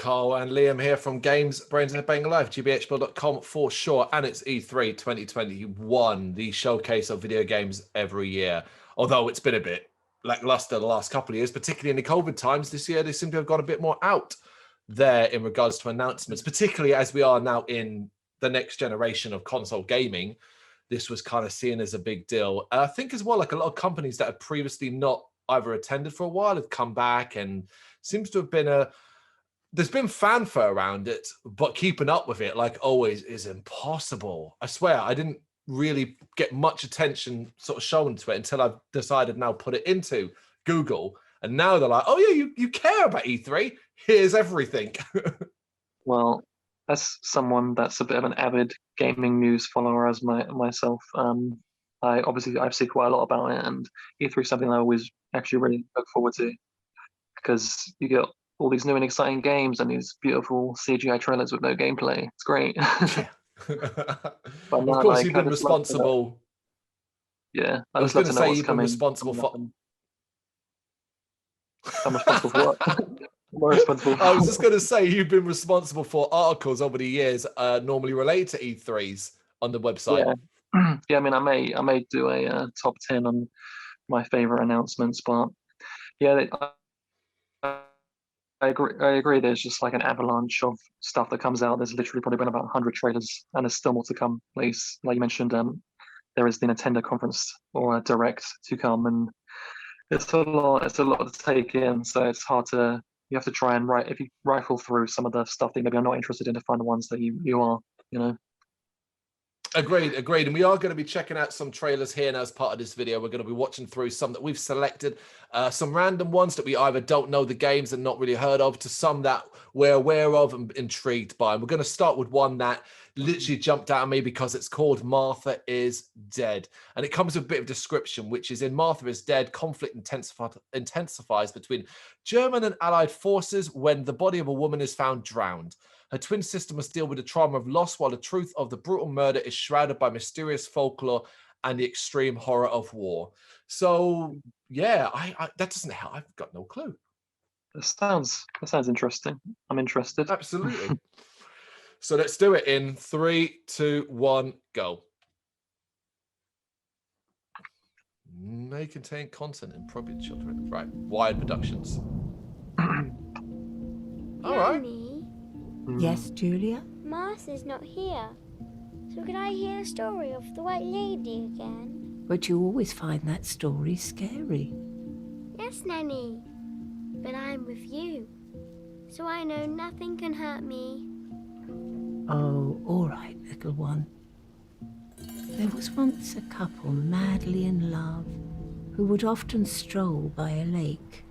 Carl and Liam here from Brrraaains A Head-Banging Life, gbhblofficial for sure, and it's E3 2021, the showcase of video games every year. Although it's been a bit lackluster the last couple of years, particularly in the COVID times, this year they seem to have got a bit more out there in regards to announcements, particularly as we are now in the next generation of console gaming. This was kind of seen as a big deal. I think as well, like a lot of companies that had previously not either attended for a while have come back, and seems to have been there's been fanfare around it, but keeping up with it, like always, is impossible. I swear, I didn't really get much attention sort of shown to it until I've decided now put it into Google. And now they're like, oh yeah, you care about E3? Here's everything. Well, as someone that's a bit of an avid gaming news follower as myself, I see quite a lot about it, and E3 is something I always actually really look forward to, because you get all these new and exciting games and these beautiful CGI trailers with no gameplay. It's great. Yeah. But of course, you've been responsible. Yeah, I was going to say you've been responsible for. I'm responsible for what? I was just going to say you've been responsible for articles over the years, normally related to E3s on the website. Yeah, yeah. I mean, I may do a top 10 on my favorite announcements, but yeah, I agree. There's just like an avalanche of stuff that comes out. There's literally probably been about 100 trailers, and there's still more to come. Like you mentioned, there is the Nintendo conference or a direct to come, and it's a lot. It's a lot to take in. So it's hard to. You have to try and rifle through some of the stuff that maybe I'm not interested in to find the ones that you are. You know. Agreed. And we are going to be checking out some trailers here, and as part of this video, we're going to be watching through some that we've selected, some random ones that we either don't know the games and not really heard of, to some that we're aware of and intrigued by. And we're going to start with one that literally jumped out at me because it's called Martha is Dead. And it comes with a bit of description, which is: in Martha is Dead, conflict intensifies between German and Allied forces when the body of a woman is found drowned. Her twin sister must deal with the trauma of loss, while the truth of the brutal murder is shrouded by mysterious folklore and the extreme horror of war. So, yeah, that doesn't help. I've got no clue. That sounds interesting. I'm interested. Absolutely. So let's do it in 3, 2, 1, go. May contain content inappropriate children. Right. Wired Productions. All right. Yes, Julia? Martha's not here. So could I hear the story of the White Lady again? But you always find that story scary. Yes, Nanny. But I'm with you, so I know nothing can hurt me. Oh, all right, little one. There was once a couple madly in love who would often stroll by a lake.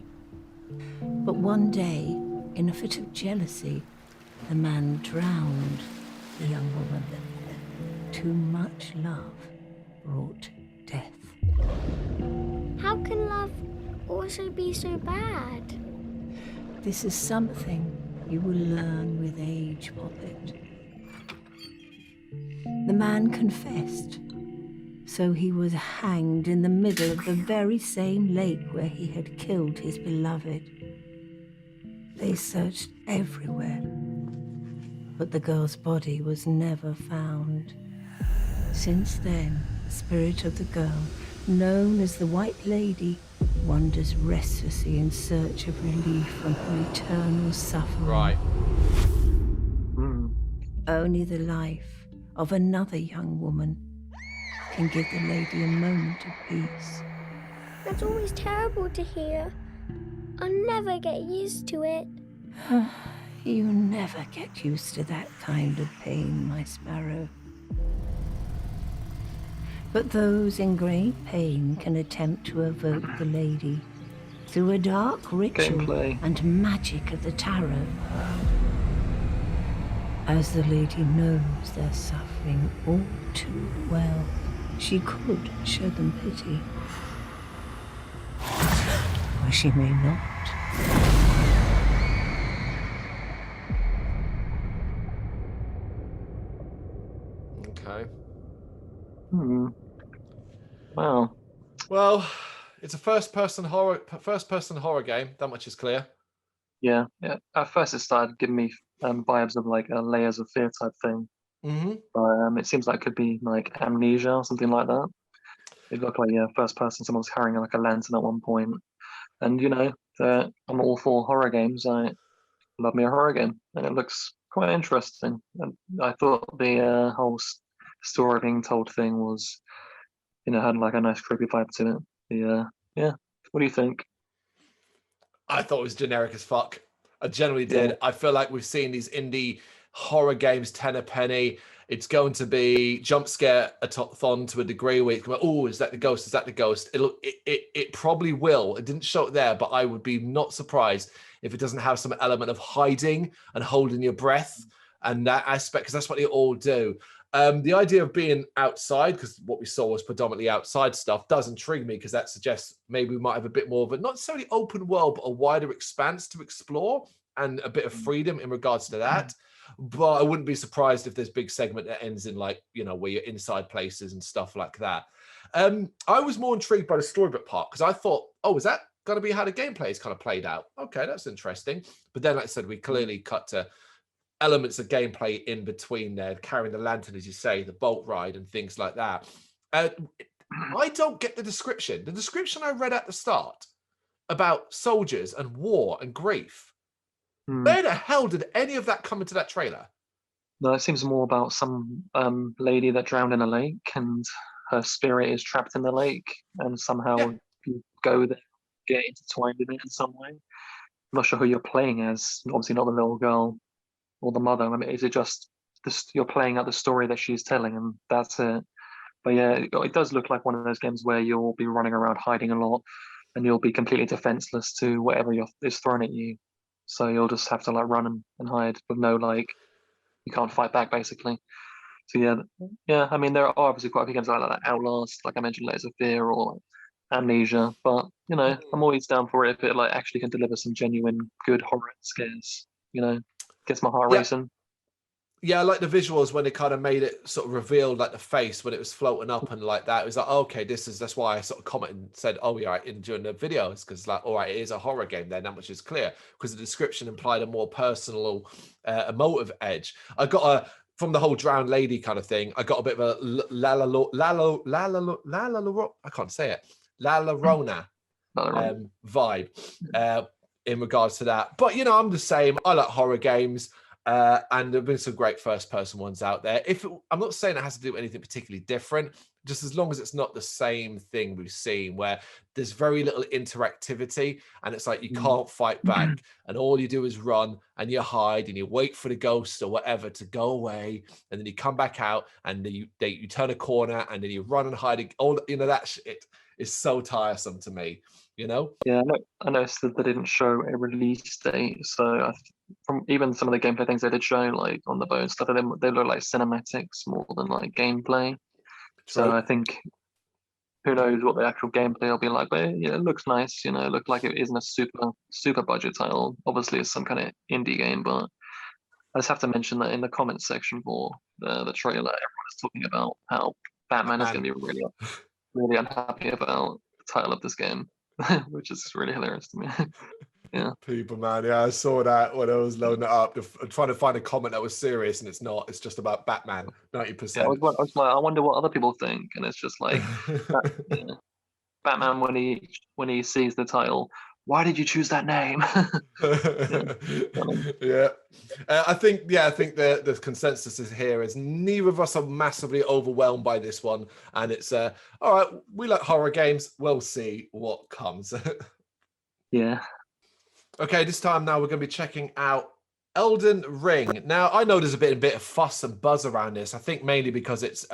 But one day, in a fit of jealousy, the man drowned the young woman. Too much love brought death. How can love also be so bad? This is something you will learn with age, Poppet. The man confessed, so he was hanged in the middle of the very same lake where he had killed his beloved. They searched everywhere, but the girl's body was never found. Since then, the spirit of the girl, known as the White Lady, wanders restlessly in search of relief from her eternal suffering. Right. Only the life of another young woman can give the lady a moment of peace. That's always terrible to hear. I'll never get used to it. You never get used to that kind of pain, my sparrow. But those in great pain can attempt to evoke the lady through a dark ritual and magic of the tarot. As the lady knows their suffering all too well, she could show them pity. Or she may not. Okay. Wow. Well, it's a first-person horror game. That much is clear. Yeah, yeah. At first, it started giving me vibes of like a Layers of Fear type thing. Hmm. But it seems like it could be like Amnesia or something like that. It looked like, yeah, first person, someone was carrying like a lantern at one point. And I'm all for horror games. I love me a horror game, and it looks quite interesting. And I thought the whole story being told thing was, had like a nice creepy vibe to it. Yeah. What do you think? I thought it was generic as fuck. I generally Yeah. did. I feel like we've seen these indie horror games 10 a penny. It's going to be jump scare a thon to a degree where you come, oh, is that the ghost? Is that the ghost? It probably will. It didn't show it there, but I would be not surprised if it doesn't have some element of hiding and holding your breath and that aspect, because that's what they all do. The idea of being outside, because what we saw was predominantly outside stuff, does intrigue me, because that suggests maybe we might have a bit more of a, not necessarily open world, but a wider expanse to explore and a bit of freedom in regards to that. But I wouldn't be surprised if there's big segment that ends in like, where you're inside places and stuff like that. I was more intrigued by the storybook part, because I thought, oh, is that going to be how the gameplay is kind of played out? Okay, that's interesting. But then, like I said, we clearly cut to elements of gameplay in between there, carrying the lantern, as you say, the boat ride and things like that. I don't get the description. The description I read at the start about soldiers and war and grief. Where the hell did any of that come into that trailer? No, it seems more about some lady that drowned in a lake, and her spirit is trapped in the lake, and somehow Yeah. you go there, get intertwined in it in some way. I'm not sure who you're playing as. Obviously, not the little girl or the mother. I mean, is it just you're playing out the story that she's telling, and that's it? But yeah, it does look like one of those games where you'll be running around hiding a lot, and you'll be completely defenseless to whatever is thrown at you. So you'll just have to like run and hide with no like, you can't fight back basically. So yeah. I mean, there are obviously quite a few games like that, Outlast, like I mentioned, Layers of Fear or Amnesia. But I'm always down for it if it like actually can deliver some genuine good horror scares. Gets my heart Yeah. racing. Yeah, I like the visuals when they kind of made it sort of revealed like the face when it was floating up and like that. It was like, okay, that's why I sort of commented and said, oh, yeah, right, during the videos, because like, all right, it is a horror game then, that much is clear, because the description implied a more personal, emotive edge. I got from the whole drowned lady kind of thing, I got a bit of a I can't say it, La Llorona vibe in regards to that. But, I'm the same. I like horror games. And there have been some great first-person ones out there. I'm not saying it has to do anything particularly different, just as long as it's not the same thing we've seen, where there's very little interactivity, and it's like you can't fight back, and all you do is run and you hide and you wait for the ghost or whatever to go away, and then you come back out and you turn a corner and then you run and hide. That shit is so tiresome to me. Yeah, I noticed that they didn't show a release date, so from even some of the gameplay things they did show, like on the boat and stuff, they look like cinematics more than like gameplay. So I think who knows what the actual gameplay will be like, but it looks nice. It looked like it isn't a super budget title. Obviously, it's some kind of indie game, but I just have to mention that in the comments section for the trailer, everyone is talking about how Batman is going to be really really unhappy about the title of this game. Which is really hilarious to me. Yeah. People, man. Yeah, I saw that when I was loading it up. I'm trying to find a comment that was serious, and it's not. It's just about Batman, 90%. Yeah, I was like, I wonder what other people think, and it's just like Batman when he sees the title. Why did you choose that name? Yeah. I think the consensus is here is neither of us are massively overwhelmed by this one, and it's all right. We like horror games. We'll see what comes. Yeah. Okay, this time now we're going to be checking out Elden Ring. Now I know there's a bit of fuss and buzz around this. I think mainly because it's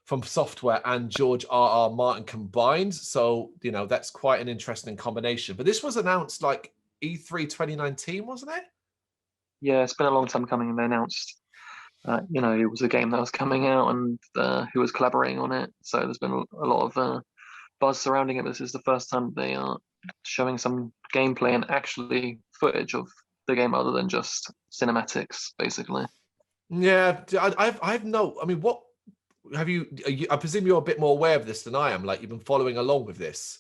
from Software and George R.R. Martin combined. So, that's quite an interesting combination. But this was announced like E3 2019, wasn't it? Yeah, it's been a long time coming, and they announced, it was a game that was coming out and who was collaborating on it. So there's been a lot of buzz surrounding it. This is the first time they are showing some gameplay and actually footage of the game other than just cinematics, basically. Yeah, I've no. I mean, what have you? I presume you're a bit more aware of this than I am. Like you've been following along with this.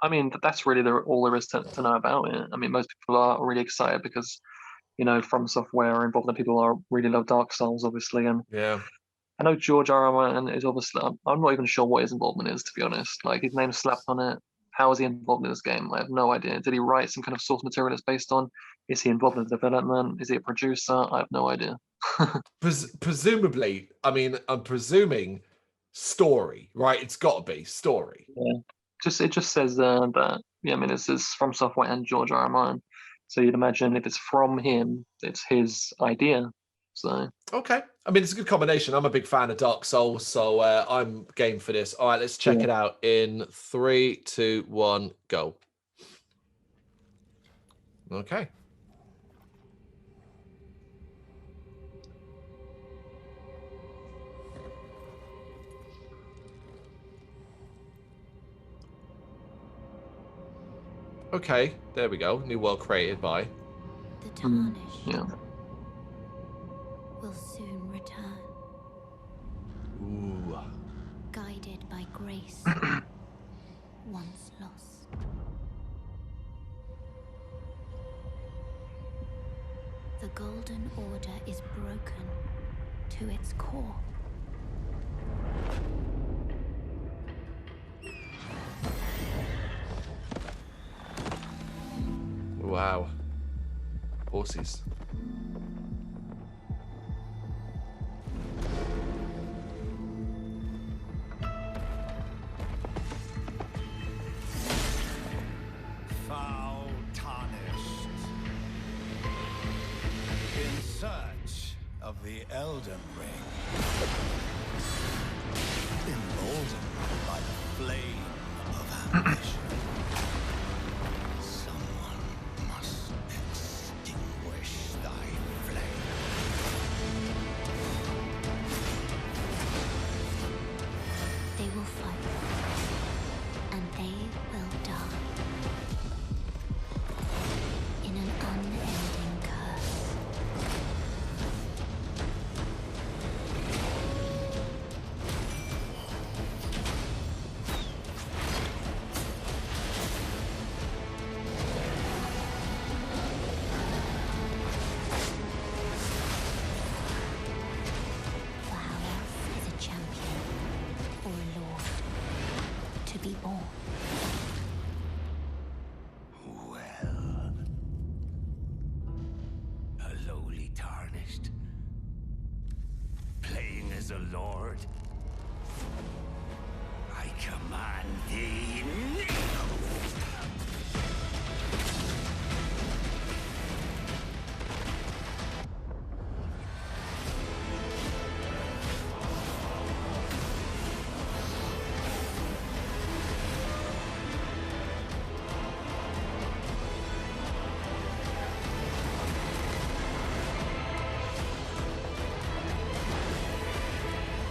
I mean, that's really all there is to know about it. I mean, most people are really excited because, From Software are involved, and people are really love Dark Souls, obviously. And Yeah. I know George R. R. Martin is obviously. I'm not even sure what his involvement is, to be honest. Like his name's slapped on it. How is he involved in this game? I have no idea. Did he write some kind of source material it's based on? Is he involved in the development? Is he a producer? I have no idea. Presumably, I mean, I'm presuming story, right? It's got to be story. Yeah. It just says that. Yeah, I mean, it says From Software and George R. R. Martin. So you'd imagine if it's from him, it's his idea. So Okay. I mean, it's a good combination. I'm a big fan of Dark Souls, so I'm game for this. All right, let's check it out in 3, 2, 1, go. Okay. Okay, there we go. New world created by. The tarnished yeah. will soon return, Ooh. guided by grace once lost. The Golden Order is broken to its core. Wow. Horses. Foul tarnished. In search of the Elden Ring. Emboldened by the flame of ambition. Someone must extinguish thy flame. They will fight, and they will die in an unending curse. For how else is a champion or a lord to be born? Well, a lowly tarnished, playing as a lord. I command thee now.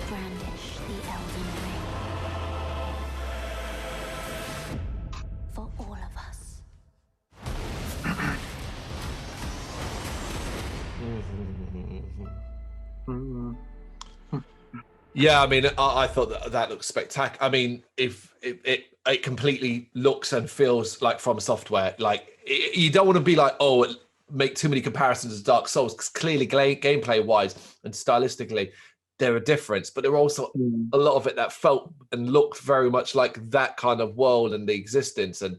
Brandish the Elden Ring. For all of us. Mm. Yeah, I mean, I thought that looked spectacular. I mean, if it completely looks and feels like From Software, like you don't want to be like, oh, make too many comparisons to Dark Souls, because clearly gameplay wise and stylistically, they're a difference, but there were also a lot of it that felt and looked very much like that kind of world and the existence and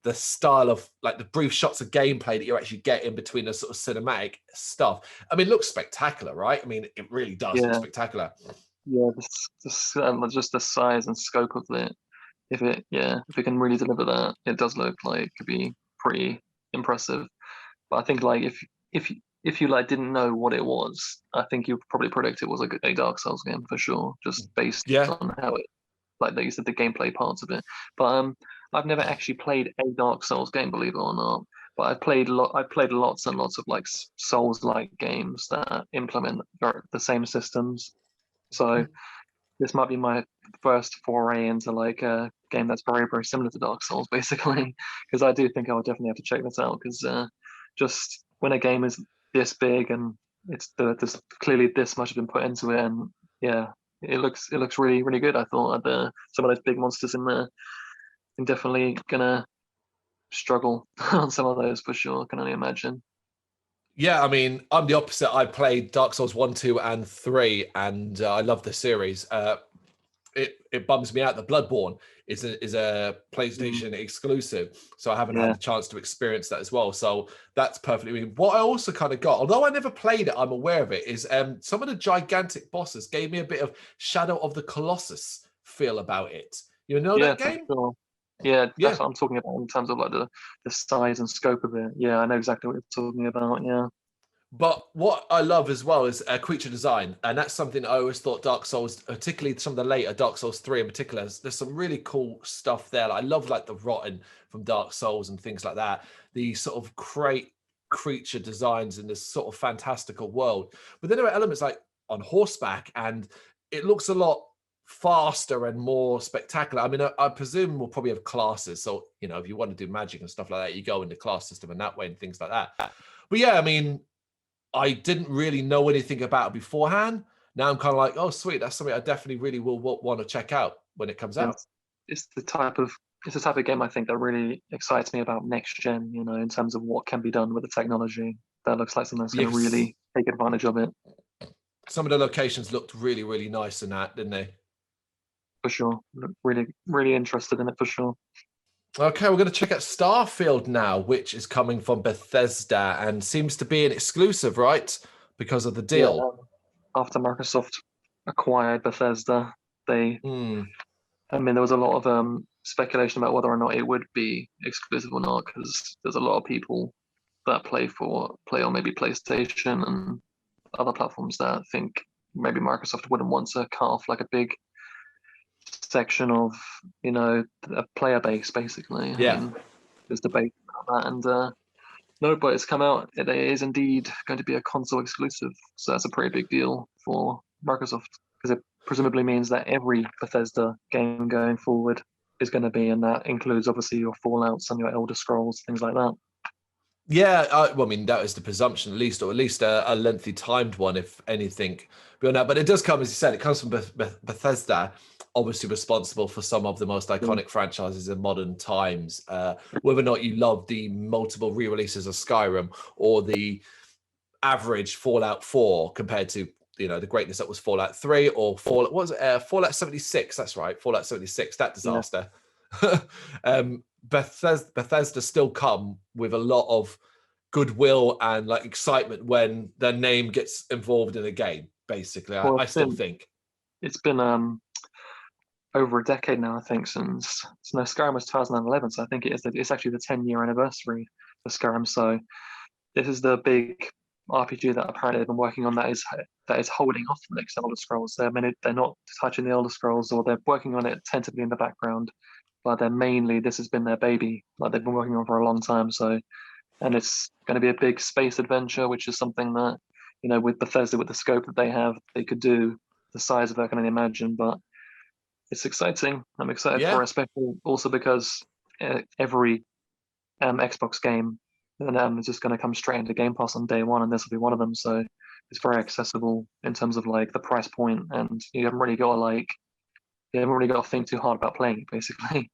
the style of like the brief shots of gameplay that you actually get in between the sort of cinematic stuff. I mean, it looks spectacular, right? I mean, it really does look Yeah. spectacular. Yeah, just the size and scope of it. If it can really deliver that, it does look like it could be pretty impressive. But I think like if you like didn't know what it was, I think you'd probably predict it was a Dark Souls game for sure, just based Yeah. on how it, like you said, the gameplay parts of it. But I've never actually played a Dark Souls game, believe it or not. But I've played lots and lots of like Souls-like games that implement the same systems. So this might be my first foray into like a game that's very, very similar to Dark Souls, basically. Because I do think I would definitely have to check this out. Because just when a game is this big and there's clearly this much has been put into it, and yeah, it looks really, really good. I thought some of those big monsters in there. I'm definitely gonna struggle on some of those for sure. Can only imagine. Yeah, I mean, I'm the opposite. I played Dark Souls 1, 2, and 3, and I love the series. It bums me out that Bloodborne is a PlayStation exclusive, so I haven't had Yeah. the chance to experience that as well. So that's perfectly. What I also kind of got, although I never played it, I'm aware of it. Is some of the gigantic bosses gave me a bit of Shadow of the Colossus feel about it. You know Yeah, that for game? sure. Yeah, Yeah. that's what I'm talking about in terms of like the size and scope of it. Yeah, I know exactly what you're talking about. Yeah. But what I love as well is creature design, and that's something I always thought Dark Souls, particularly some of the later Dark Souls 3 in particular, there's some really cool stuff there. Like, I love like the Rotten from Dark Souls and things like that. The sort of great creature designs in this sort of fantastical world. But then there are elements like on horseback, and it looks a lot faster and more spectacular. I mean, I presume we'll probably have classes. So, you know, if you want to do magic and stuff like that, you go in the class system and that way and things like that. But yeah, I mean, I didn't really know anything about it beforehand. Now I'm kind of like, oh, sweet. That's something I definitely really will want to check out when it comes out. It's the type of game I think that really excites me about next gen. You know, in terms of what can be done with the technology. That looks like something that's going to Yes. really take advantage of it. Some of the locations looked really, really nice in that, didn't they? For sure. Really, really interested in it for sure. Okay, we're going to check out Starfield now, which is coming from Bethesda and seems to be an exclusive, right? Because of the deal. Yeah, after Microsoft acquired Bethesda, they I mean, there was a lot of speculation about whether or not it would be exclusive or not, because there's a lot of people that play on maybe PlayStation and other platforms that think maybe Microsoft wouldn't want to cut off like a big section of, you know, a player base, basically. Yeah. I mean, there's debate about that, and no, but it's come out. It is indeed going to be a console exclusive, so that's a pretty big deal for Microsoft, because it presumably means that every Bethesda game going forward is going to be, and that includes obviously your Fallouts and your Elder Scrolls, things like that. Yeah, well, I mean, that is the presumption, at least, or at least a lengthy timed one, if anything beyond that. But it does come, as you said, it comes from Bethesda, obviously responsible for some of the most iconic franchises in modern times. Whether or not you love the multiple re-releases of Skyrim or the average Fallout 4 compared to, you know, the greatness that was Fallout 3 or Fallout 76. That's right, Fallout 76. That disaster. Yeah. Bethesda still come with a lot of goodwill and like excitement when their name gets involved in a game. Basically, I still think it's been over a decade now. I think since Skyrim was 2011, so I think it's actually the 10-year anniversary for Skyrim. So this is the big RPG that apparently they've been working on that is holding off the next Elder Scrolls. They're not touching the Elder Scrolls, or they're working on it tentatively in the background. But they're mainly, this has been their baby, like they've been working on for a long time. So, and it's going to be a big space adventure, which is something that, you know, with Bethesda, with the scope that they have, they could do the size of it, I can only imagine. But it's exciting. I'm excited for it, especially also because every Xbox game is just going to come straight into Game Pass on day one, and this will be one of them. So it's very accessible in terms of like the price point, and you haven't really got to think too hard about playing it, basically.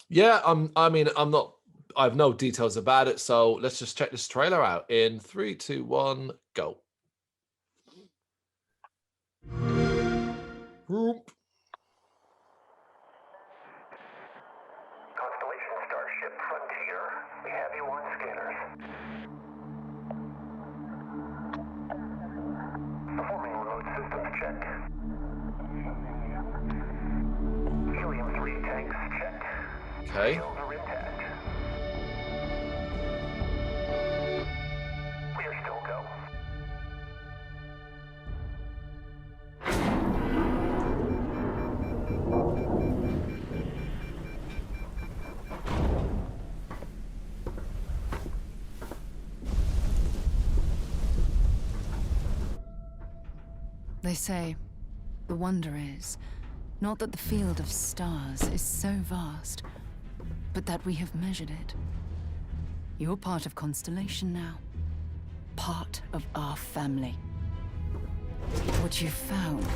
Yeah, I have no details about it, so let's just check this trailer out in 3, 2, 1, go. Constellation Starship Frontier, we have you on scanners. Performing remote systems check. Helium-3 tanks checked. Okay. Shields are intact. We are still go. They say, the wonder is, not that the field of stars is so vast, but that we have measured it. You're part of Constellation now. Part of our family. What you've found,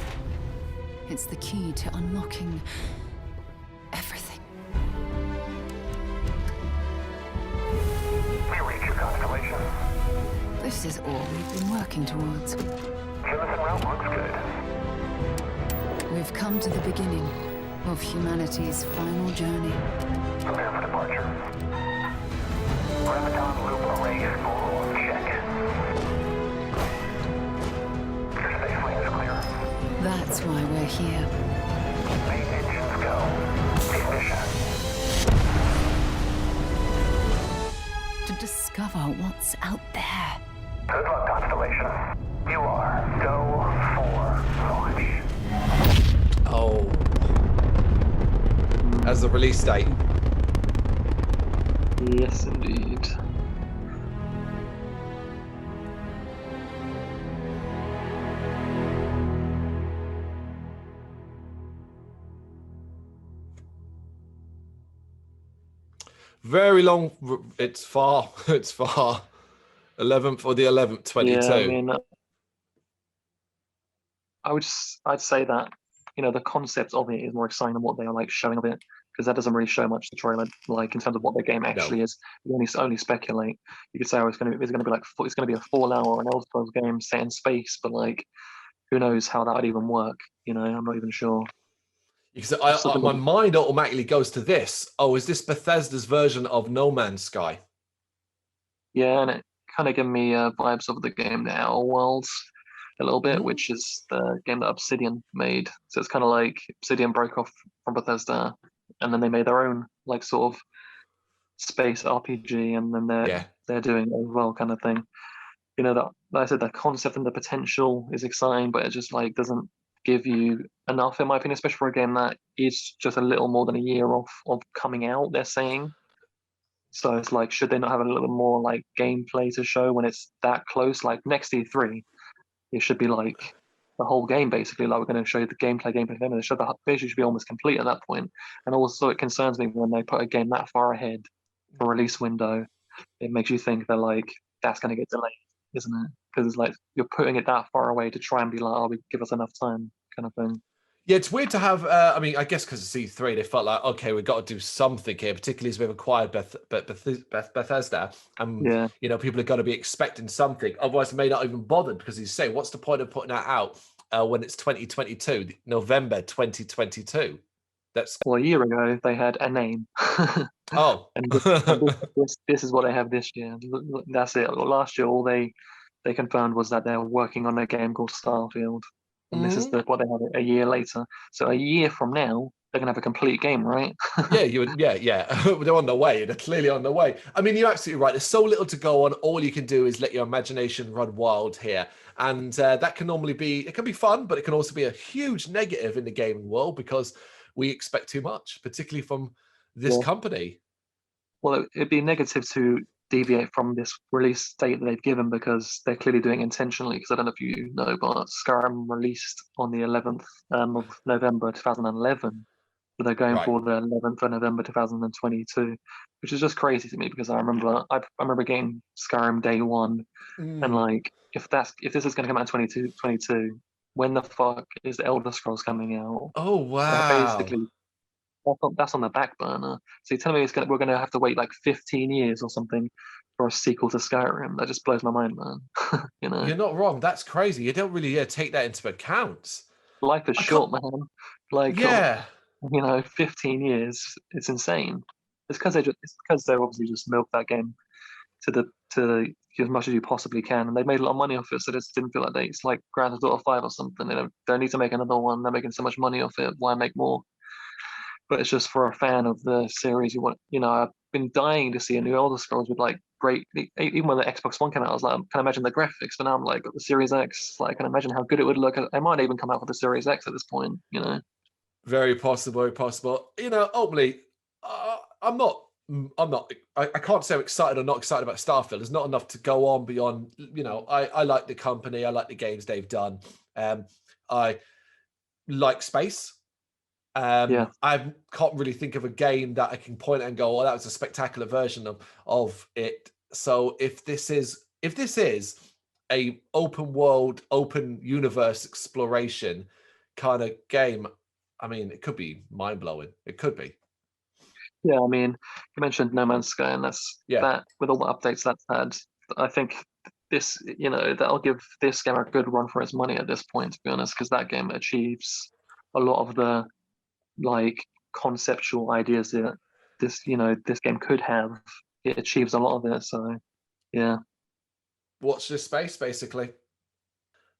it's the key to unlocking everything. This is all we've been working towards. Chosen route looks good. We've come to the beginning of humanity's final journey. Prepare for departure. Graviton loop array spool check. Your space lane is clear. That's why we're here. Main engines go. Ignition. To discover what's out there. Good luck, Constellation. You are go for launch. Oh. As the release date. Yes, indeed. Very long. It's far. It's far. 11th or the 11th, 22. Yeah, I mean, I'd say that, you know, the concept of it is more exciting than what they are like showing of it, because that doesn't really show much the trailer, like in terms of what the game actually is. You only speculate. You could say, oh, it's going to be like it's going to be a Fallout or an Elder Scrolls game set in space, but like, who knows how that would even work? You know, I'm not even sure. Because my mind automatically goes to this. Oh, is this Bethesda's version of No Man's Sky? Yeah, and it kind of gave me vibes of the game The Outer Worlds a little bit, which is the game that Obsidian made. So it's kind of like Obsidian broke off from Bethesda, and then they made their own like sort of space RPG, and then they're doing it as well, kind of thing. You know, that like I said, the concept and the potential is exciting, but it just like doesn't give you enough, in my opinion, especially for a game that is just a little more than a year off of coming out, they're saying. So it's like, should they not have a little bit more like gameplay to show when it's that close? Like next E3, it should be like the whole game basically. Like we're going to show you the gameplay. And the show the basically should be almost complete at that point. And also, it concerns me when they put a game that far ahead for release window. It makes you think they're like, that's going to get delayed, isn't it? Because it's like you're putting it that far away to try and be like, oh, give us enough time, kind of thing. Yeah, it's weird to have. I mean, I guess because it's E3, they felt like, okay, we've got to do something here, particularly as we've acquired Bethesda, and you know, people are going to be expecting something. Otherwise, they may not even bother, because you say, what's the point of putting that out when it's 2022, November 2022? That's well, a year ago they had a name. Oh, and this is what they have this year. That's it. Last year, all they confirmed was that they're working on a game called Starfield. And this is what they have a year later. So a year from now, they're gonna have a complete game, right? yeah. They're on the way. They're clearly on the way. I mean, you're absolutely right. There's so little to go on. All you can do is let your imagination run wild here, and that can normally be. It can be fun, but it can also be a huge negative in the gaming world because we expect too much, particularly from this company. Well, it'd be negative to deviate from this release date that they've given, because they're clearly doing it intentionally. Because I don't know if you know, but Skyrim released on the 11th of November 2011, but they're going for the 11th of November 2022, which is just crazy to me, because I remember getting Skyrim day one, and like if this is going to come out in 2022, when the fuck is the Elder Scrolls coming out? Oh wow! Basically, that's on the back burner. So you're telling me we're going to have to wait like 15 years or something for a sequel to Skyrim? That just blows my mind, man. You know, you're not wrong. That's crazy. You don't really take that into account. Life is short, man. Like, you know, 15 years. It's insane. It's because they obviously just milked that game to as much as you possibly can, and they made a lot of money off it. So it just didn't feel like it's like Grand Theft Auto 5 or something. They don't need to make another one. They're making so much money off it. Why make more? But it's just for a fan of the series. I've been dying to see a new Elder Scrolls with like great. Even when the Xbox One came out, I was like, I can imagine the graphics. But now I'm like, got the Series X. Like, I can imagine how good it would look. I might even come out with the Series X at this point. You know, very possible. Very possible. You know, ultimately, I'm not. I can't say I'm excited or not excited about Starfield. There's not enough to go on beyond. You know, I like the company. I like the games they've done. I like space. I can't really think of a game that I can point at and go, "Oh, that was a spectacular version of it." So if this is a open world, open universe exploration kind of game, I mean, it could be mind blowing. It could be. Yeah, I mean, you mentioned No Man's Sky, and that with all the updates that's had, I think this, that'll give this game a good run for its money at this point, to be honest, because that game achieves a lot of the like conceptual ideas that this game could have. It achieves a lot of it. So yeah. Watch this space, basically.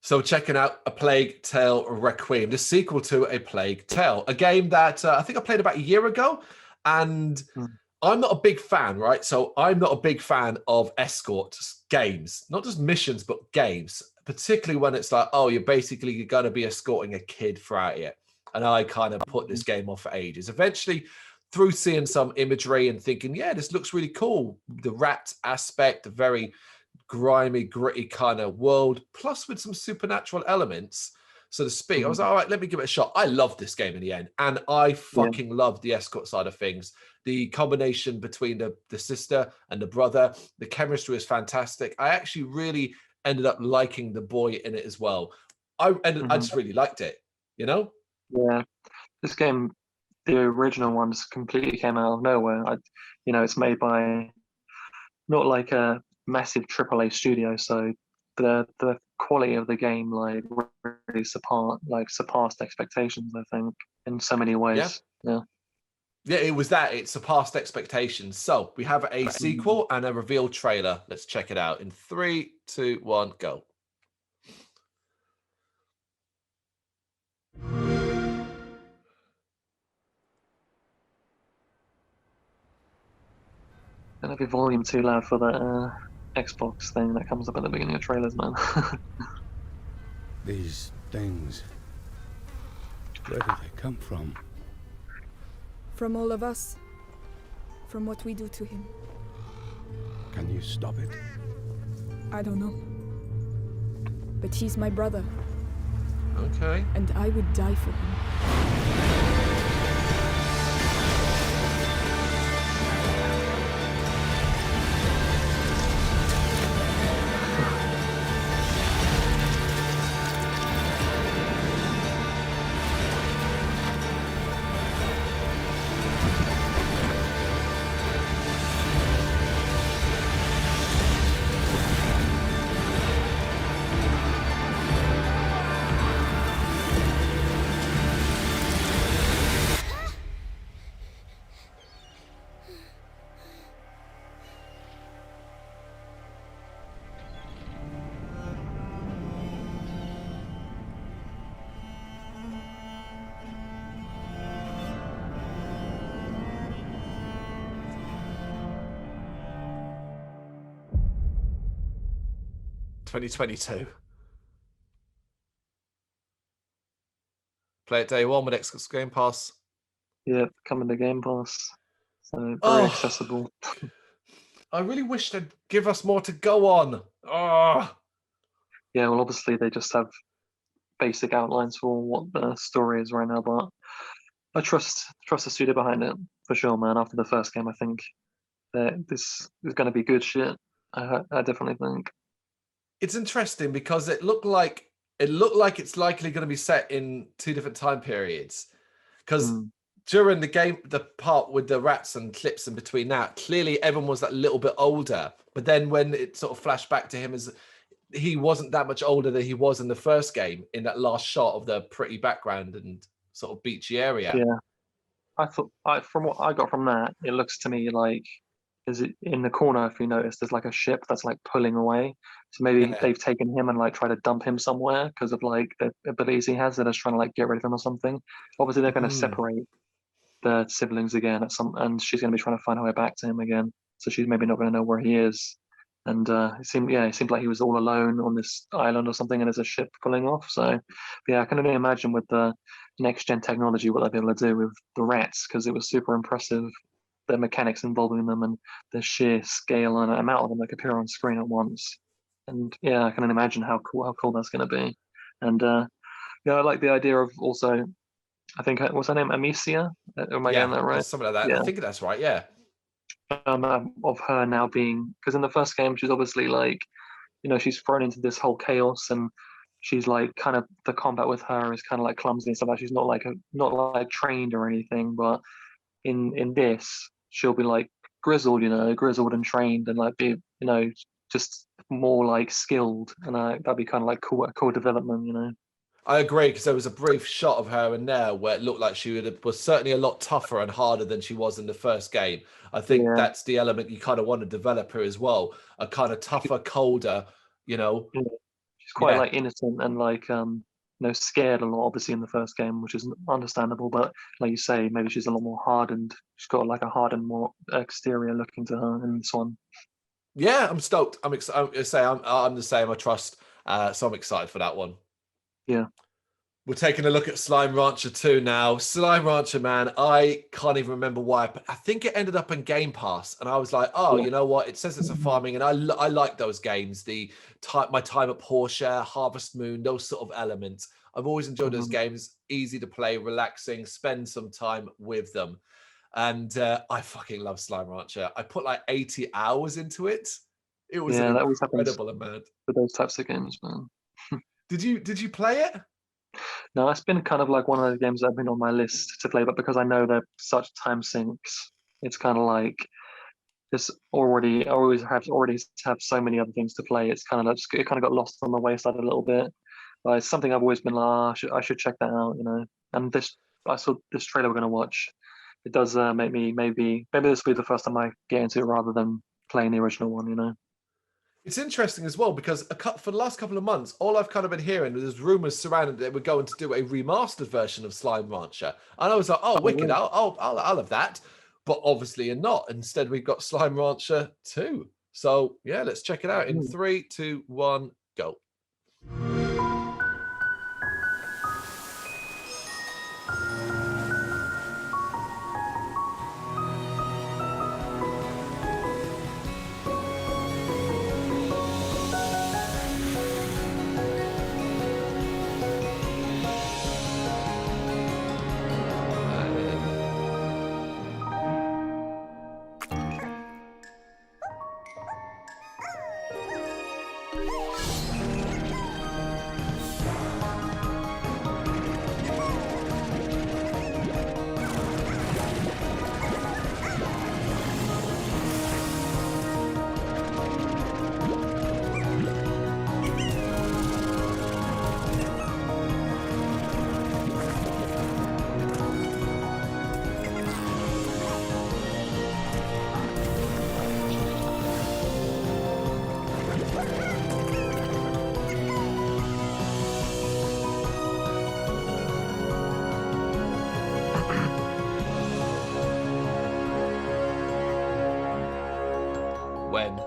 So checking out A Plague Tale Requiem, the sequel to A Plague Tale, a game that I think I played about a year ago, and I'm not a big fan, right? So I'm not a big fan of escort games, not just missions, but games, particularly when it's like, oh, you're basically going to be escorting a kid throughout it. And I kind of put this game off for ages. Eventually, through seeing some imagery and thinking, yeah, this looks really cool. The rat aspect, the very grimy, gritty kind of world, plus with some supernatural elements, so to speak. I was like, all right, let me give it a shot. I loved this game in the end, and I fucking loved the escort side of things. The combination between the sister and the brother, the chemistry was fantastic. I actually really ended up liking the boy in it as well. I just really liked it, Yeah, this game, the original ones, completely came out of nowhere. It's made by not like a massive AAA studio, so the quality of the game like really surpassed expectations, I think, in so many ways. Yeah, it was that. It surpassed expectations. So we have a sequel and a reveal trailer. Let's check it out in 3, 2, 1, go. gonna be volume too loud for that Xbox thing that comes up at the beginning of trailers, man. These things, where do they come from? From all of us. From what we do to him. Can you stop it? I don't know. But he's my brother. Okay. And I would die for him. $2022. Play it day one with Xbox Game Pass. Yeah, coming to Game Pass. So very accessible. I really wish they'd give us more to go on. Oh. Yeah, well, obviously they just have basic outlines for what the story is right now, but I trust the studio behind it for sure, man. After the first game, I think that this is going to be good shit. I definitely think. It's interesting because it looked like it's likely going to be set in 2 different time periods. Because during the game, the part with the rats and clips in between that, clearly everyone was that little bit older. But then when it sort of flashed back to him, as he wasn't that much older than he was in the first game, in that last shot of the pretty background and sort of beachy area. Yeah, I thought from what I got from that, it looks to me like, is it in the corner, if you notice, there's like a ship that's like pulling away. So maybe they've taken him and like tried to dump him somewhere because of like the abilities he has. They're just trying to like get rid of him or something. Obviously, they're going to separate the siblings again and she's going to be trying to find her way back to him again. So she's maybe not going to know where he is. And it seemed like he was all alone on this island or something, and there's a ship pulling off. So yeah, I can only imagine with the next gen technology what they'll be able to do with the rats, because it was super impressive, the mechanics involving them and the sheer scale and amount of them that could appear on screen at once. And yeah, I can only imagine how cool that's going to be. And yeah, I like the idea of also, I think, what's her name, Amicia? Am I getting that right? Something like that. Yeah. I think that's right. Yeah. Of her now being, because in the first game she's obviously like, she's thrown into this whole chaos, and she's like, kind of, the combat with her is kind of like clumsy and stuff. Like she's not like trained or anything, but in this she'll be like grizzled and trained, and like be just more like skilled, and that'd be kind of like cool development, you know. I agree, because there was a brief shot of her in there where it looked like she was certainly a lot tougher and harder than she was in the first game. I think Yeah. that's the element you kind of want to develop her as well. A kind of tougher, colder, you know. Yeah. She's quite Yeah. like innocent and like scared a lot, obviously, in the first game, which is understandable. But like you say, maybe she's a lot more hardened. She's got like a hardened, more exterior looking to her in this one. Yeah, I'm stoked. I'm excited. I'm the same. I trust. So I'm excited for that one. Yeah. We're taking a look at Slime Rancher 2 now. Slime Rancher, man, I can't even remember why, but I think it ended up in Game Pass, and I was like, oh, Yeah. you know what? It says it's a farming, and I like those games. My time at Porsche, Harvest Moon, those sort of elements. I've always enjoyed those games. Easy to play, relaxing, spend some time with them. And I fucking love Slime Rancher. I put like 80 hours into it. It was an that always happens incredible amount. with those types of games, man. Did you play it? No, it's been kind of like one of those games that have been on my list to play, but because I know they're such time sinks, it's kind of like this already. I already have so many other things to play. It's kind of like it kind of got lost on the wayside a little bit. But it's something I've always been like, I should check that out, you know. And I saw this trailer we're going to watch. It does make me maybe this will be the first time I get into it rather than playing the original one, you know. It's interesting as well, because for the last couple of months, all I've kind of been hearing, there's rumors surrounding that we're going to do a remastered version of Slime Rancher. And I was like, oh, wicked, yeah. I'll have that. But obviously not. Instead, we've got Slime Rancher 2. So yeah, let's check it out in 3, 2, 1, go. When?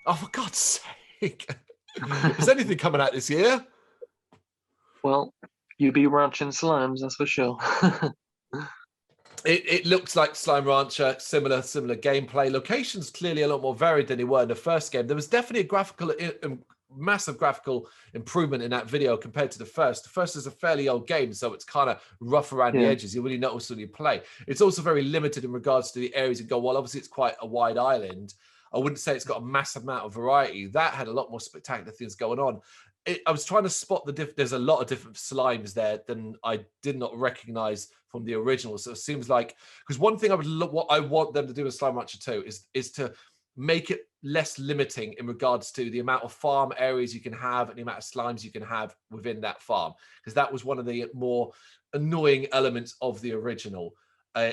Oh, for God's sake. Is anything coming out this year? Well, you be ranching slimes, that's for sure. It looks like Slime Rancher, similar gameplay. Locations clearly a lot more varied than they were in the first game. There was definitely a massive graphical improvement in that video compared to the first. The first is a fairly old game, so it's kind of rough around the edges. You really notice when you play. It's also very limited in regards to the areas you go. Well, obviously, it's quite a wide island. I wouldn't say it's got a massive amount of variety. That had a lot more spectacular things going on. I was trying to spot there's a lot of different slimes there than I did not recognize from the original. So it seems like, because one thing what I want them to do with Slime Rancher 2 is to make it less limiting in regards to the amount of farm areas you can have and the amount of slimes you can have within that farm, because that was one of the more annoying elements of the original,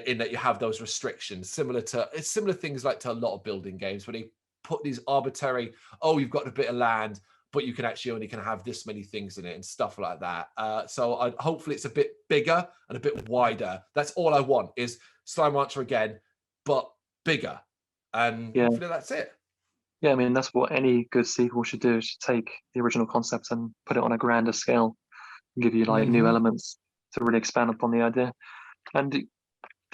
in that you have those restrictions, similar things like to a lot of building games where they put these arbitrary, oh, you've got a bit of land, but you can actually only have this many things in it and stuff like that. So hopefully it's a bit bigger and a bit wider. That's all I want, is Slime Rancher again, but bigger. And hopefully that's it. Yeah, I mean, that's what any good sequel should do, should take the original concept and put it on a grander scale and give you like new elements to really expand upon the idea. And,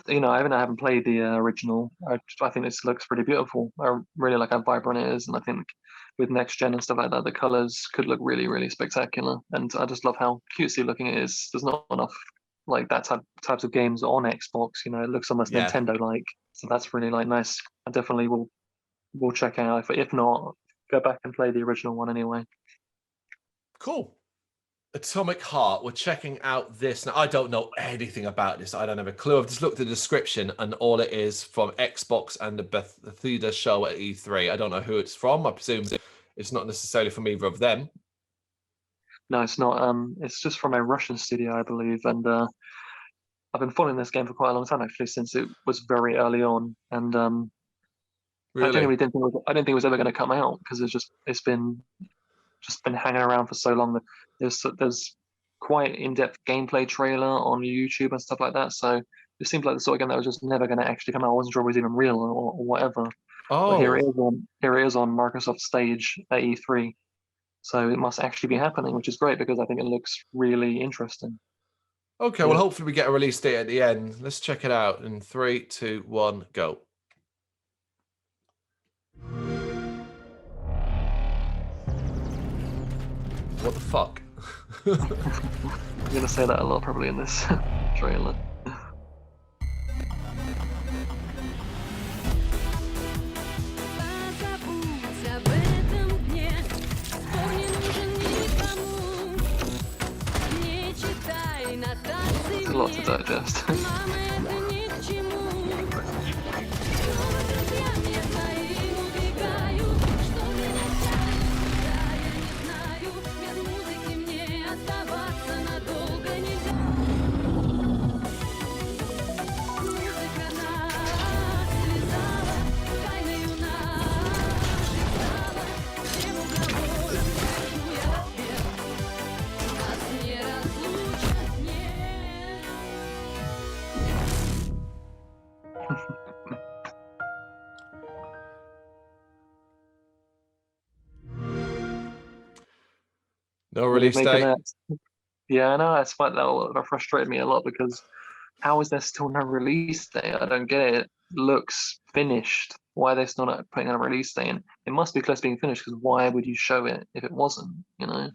you know, I haven't played the original. I think this looks pretty beautiful. I really like how vibrant it is. And I think with next gen and stuff like that, the colors could look really, really spectacular. And I just love how cutesy looking it is. There's not enough like that types of games on Xbox. You know, it looks almost Nintendo-like. So that's really like nice. I definitely will check out. If not, go back and play the original one anyway. Cool. Atomic Heart, we're checking out this. Now, I don't know anything about this. I don't have a clue. I've just looked at the description and all it is from Xbox and the Bethesda show at E3. I don't know who it's from. I presume it's not necessarily from either of them. No, it's not. It's just from a Russian studio, I believe, and I've been following this game for quite a long time actually, since it was very early on, and I Really? genuinely didn't think I didn't think it was ever going to come out because it's been hanging around for so long. There's quite in-depth gameplay trailer on YouTube and stuff like that. So it seems like the sort of game that was just never going to actually come out. I wasn't sure it was even real or whatever. But here it Oh, is on Microsoft stage at E3. So it must actually be happening, which is great because I think it looks really interesting. okay. Well, hopefully we get a release date at the end. Let's check it out in 3, 2, 1, go. What the fuck? I'm gonna say that a lot probably in this trailer. There's a lot to digest. No release date. Yeah, I know. That's why that frustrated me a lot because how is there still no release date? I don't get it. It looks finished. Why are they still not putting on a release date? And it must be close to being finished because why would you show it if it wasn't? You know?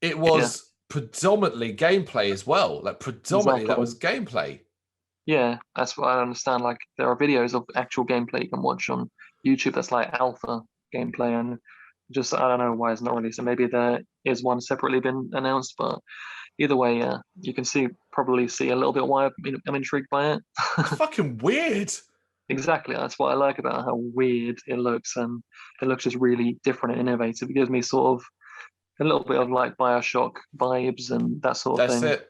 It was predominantly gameplay as well. Like predominantly that Exactly. was gameplay. Yeah, that's what I understand. Like there are videos of actual gameplay you can watch on YouTube that's like alpha gameplay, and just I don't know why it's not released. And maybe there is one separately been announced, but either way, yeah, you can probably see a little bit why I'm intrigued by it. It's fucking weird. Exactly, that's what I like about how weird it looks, and it looks just really different and innovative. It gives me sort of a little bit of like BioShock vibes and that sort of That's thing. it.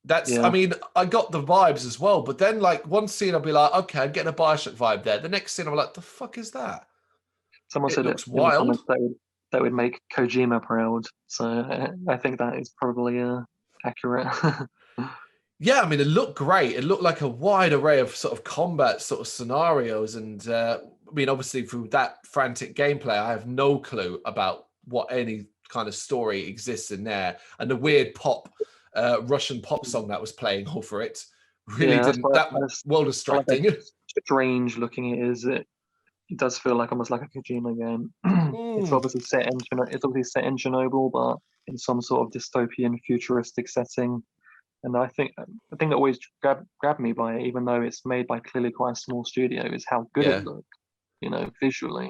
That's, Yeah. I mean, I got the vibes as well, but then like one scene I'll be like, okay, I'm getting a Bioshock vibe there. The next scene I'm like, the fuck is that? Someone It said looks in the wild. comments that would make Kojima proud, so I think that is probably accurate. Yeah, I mean, it looked great. It looked like a wide array of sort of combat sort of scenarios. And I mean, obviously through that frantic gameplay, I have no clue about what any kind of story exists in there. And the weird Russian pop song that was playing over it really Yeah, that's didn't, why that well I like how distracting. strange looking it is. It does feel like almost like a Kojima game. It's Mm, obviously set in Chernobyl, but in some sort of dystopian futuristic setting. And I think the thing that always grabbed me by it, even though it's made by clearly quite a small studio, is how good yeah. it looked. You know, visually.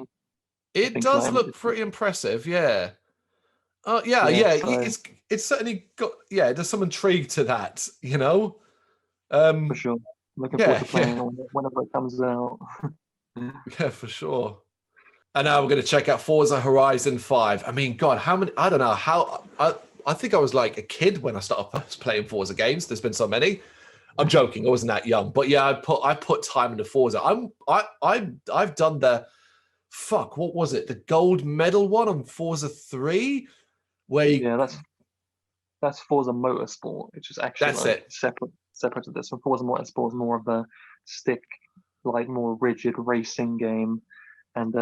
I It think does look pretty impressive, yeah. Yeah, yeah. yeah. So It's certainly got, yeah, there's some intrigue to that, you know? for sure, looking forward Yeah, to yeah, playing it whenever it comes out. yeah, for sure. And now we're going to check out Forza Horizon 5. I mean, God, how many? I don't know how. I think I was like a kid when I started playing Forza games. There's been so many. I'm joking. I wasn't that young, but yeah, I put time into Forza. I've done the fuck. What was it? The gold medal one on Forza 3, where you, Yeah, that's Forza Motorsport, which is actually that's like it. separate to this. So Forza Motorsport is more of a stick, like more rigid racing game, and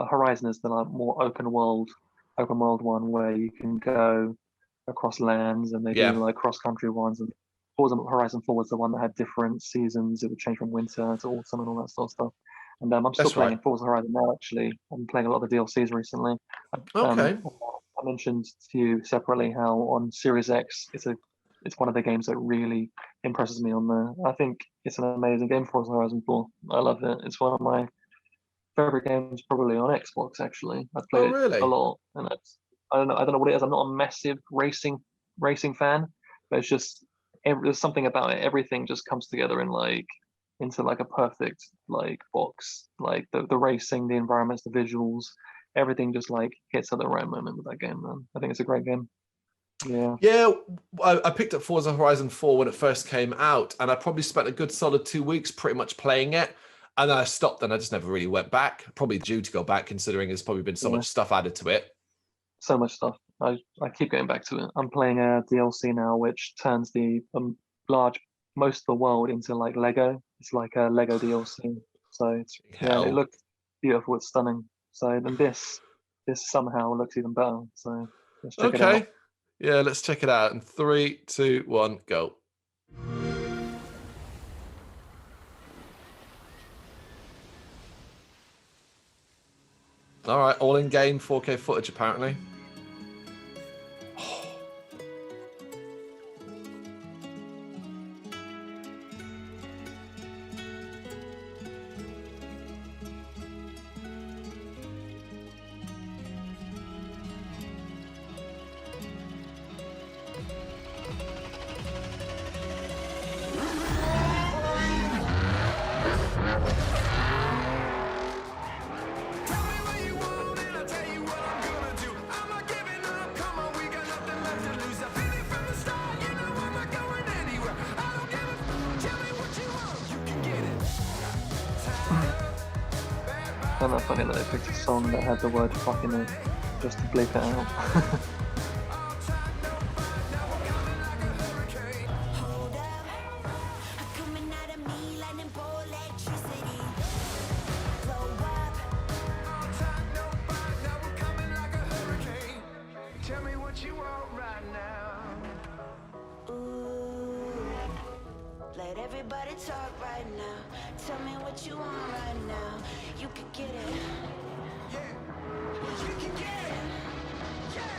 Horizon is the like more open world one where you can go across lands, and they do Yeah, like cross country ones. And Forza Horizon 4 was the one that had different seasons. It would change from winter to autumn and all that sort of stuff. And I'm still that's playing right. in Forza Horizon now. Actually, I'm playing a lot of the DLCs recently. Okay. I mentioned to you separately how on Series X it's one of the games that really impresses me on there. I think it's an amazing game, Forza Horizon 4. I love it. It's one of my favorite games probably on Xbox actually. I've Oh, played it a really? lot, and I don't know what it is. I'm not a massive racing racing fan, but it's just there's something about it. Everything just comes together in into like a perfect like box. Like the racing, the environments, the visuals, everything just like hits at the right moment with that game, man. I think it's a great game. Yeah, I picked up Forza Horizon 4 when it first came out, and I probably spent a good solid 2 weeks pretty much playing it. And then I stopped, and I just never really went back. Probably due to go back, considering there's probably been so much stuff added to it. So much stuff. I keep going back to it. I'm playing a DLC now, which turns the most of the world into like Lego. It's like a Lego DLC. So it's it looks beautiful. It's stunning. So then this somehow looks even better. So let's check it out. Yeah, let's check it out. In 3, 2, 1, go. All right, all in-game 4K footage, apparently. Isn't that funny that they picked a song that had the word fuck in it just to bleep it out? Let everybody talk right now. Tell me what you want right now. You can get it. Yeah, you can get it. Yeah,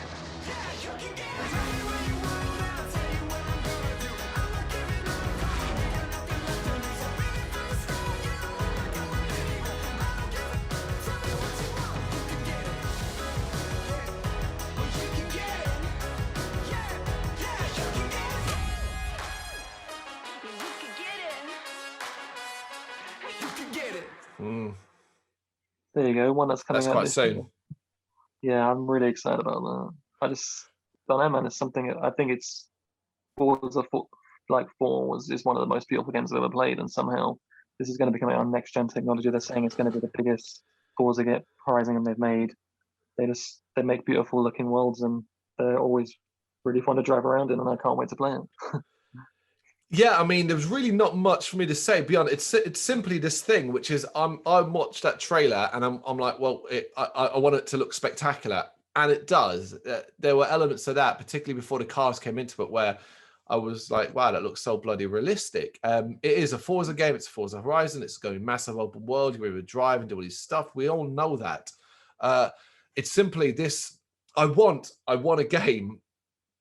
you can get it. Tell me what you want, I'll tell you what I'm gonna do. I'm not giving up, I got nothing left to lose. I'm ready for the start, you know I'm not going anywhere. I don't give it. Tell me what you want, you can get it. Yeah, well, you can get it. Yeah, you can get it. There you go, one that's coming out quite this soon. year. Yeah, I'm really excited about that. I just don't know, man. It's something I think it's Forza 4 is one of the most beautiful games I've ever played, and somehow this is going to be coming out on next gen technology. They're saying it's going to be the biggest Forza Horizon they've made. They make beautiful looking worlds, and they're always really fun to drive around in, and I can't wait to play it. Yeah, I mean, there's really not much for me to say beyond it's simply this thing, which is I watched that trailer and I'm like, well, I want it to look spectacular, and it does. There were elements of that, particularly before the cars came into it, where I was like, wow, that looks so bloody realistic. It is a Forza game. It's Forza Horizon. It's going massive open world. You're able to drive and do all this stuff. We all know that. It's simply this. I want a game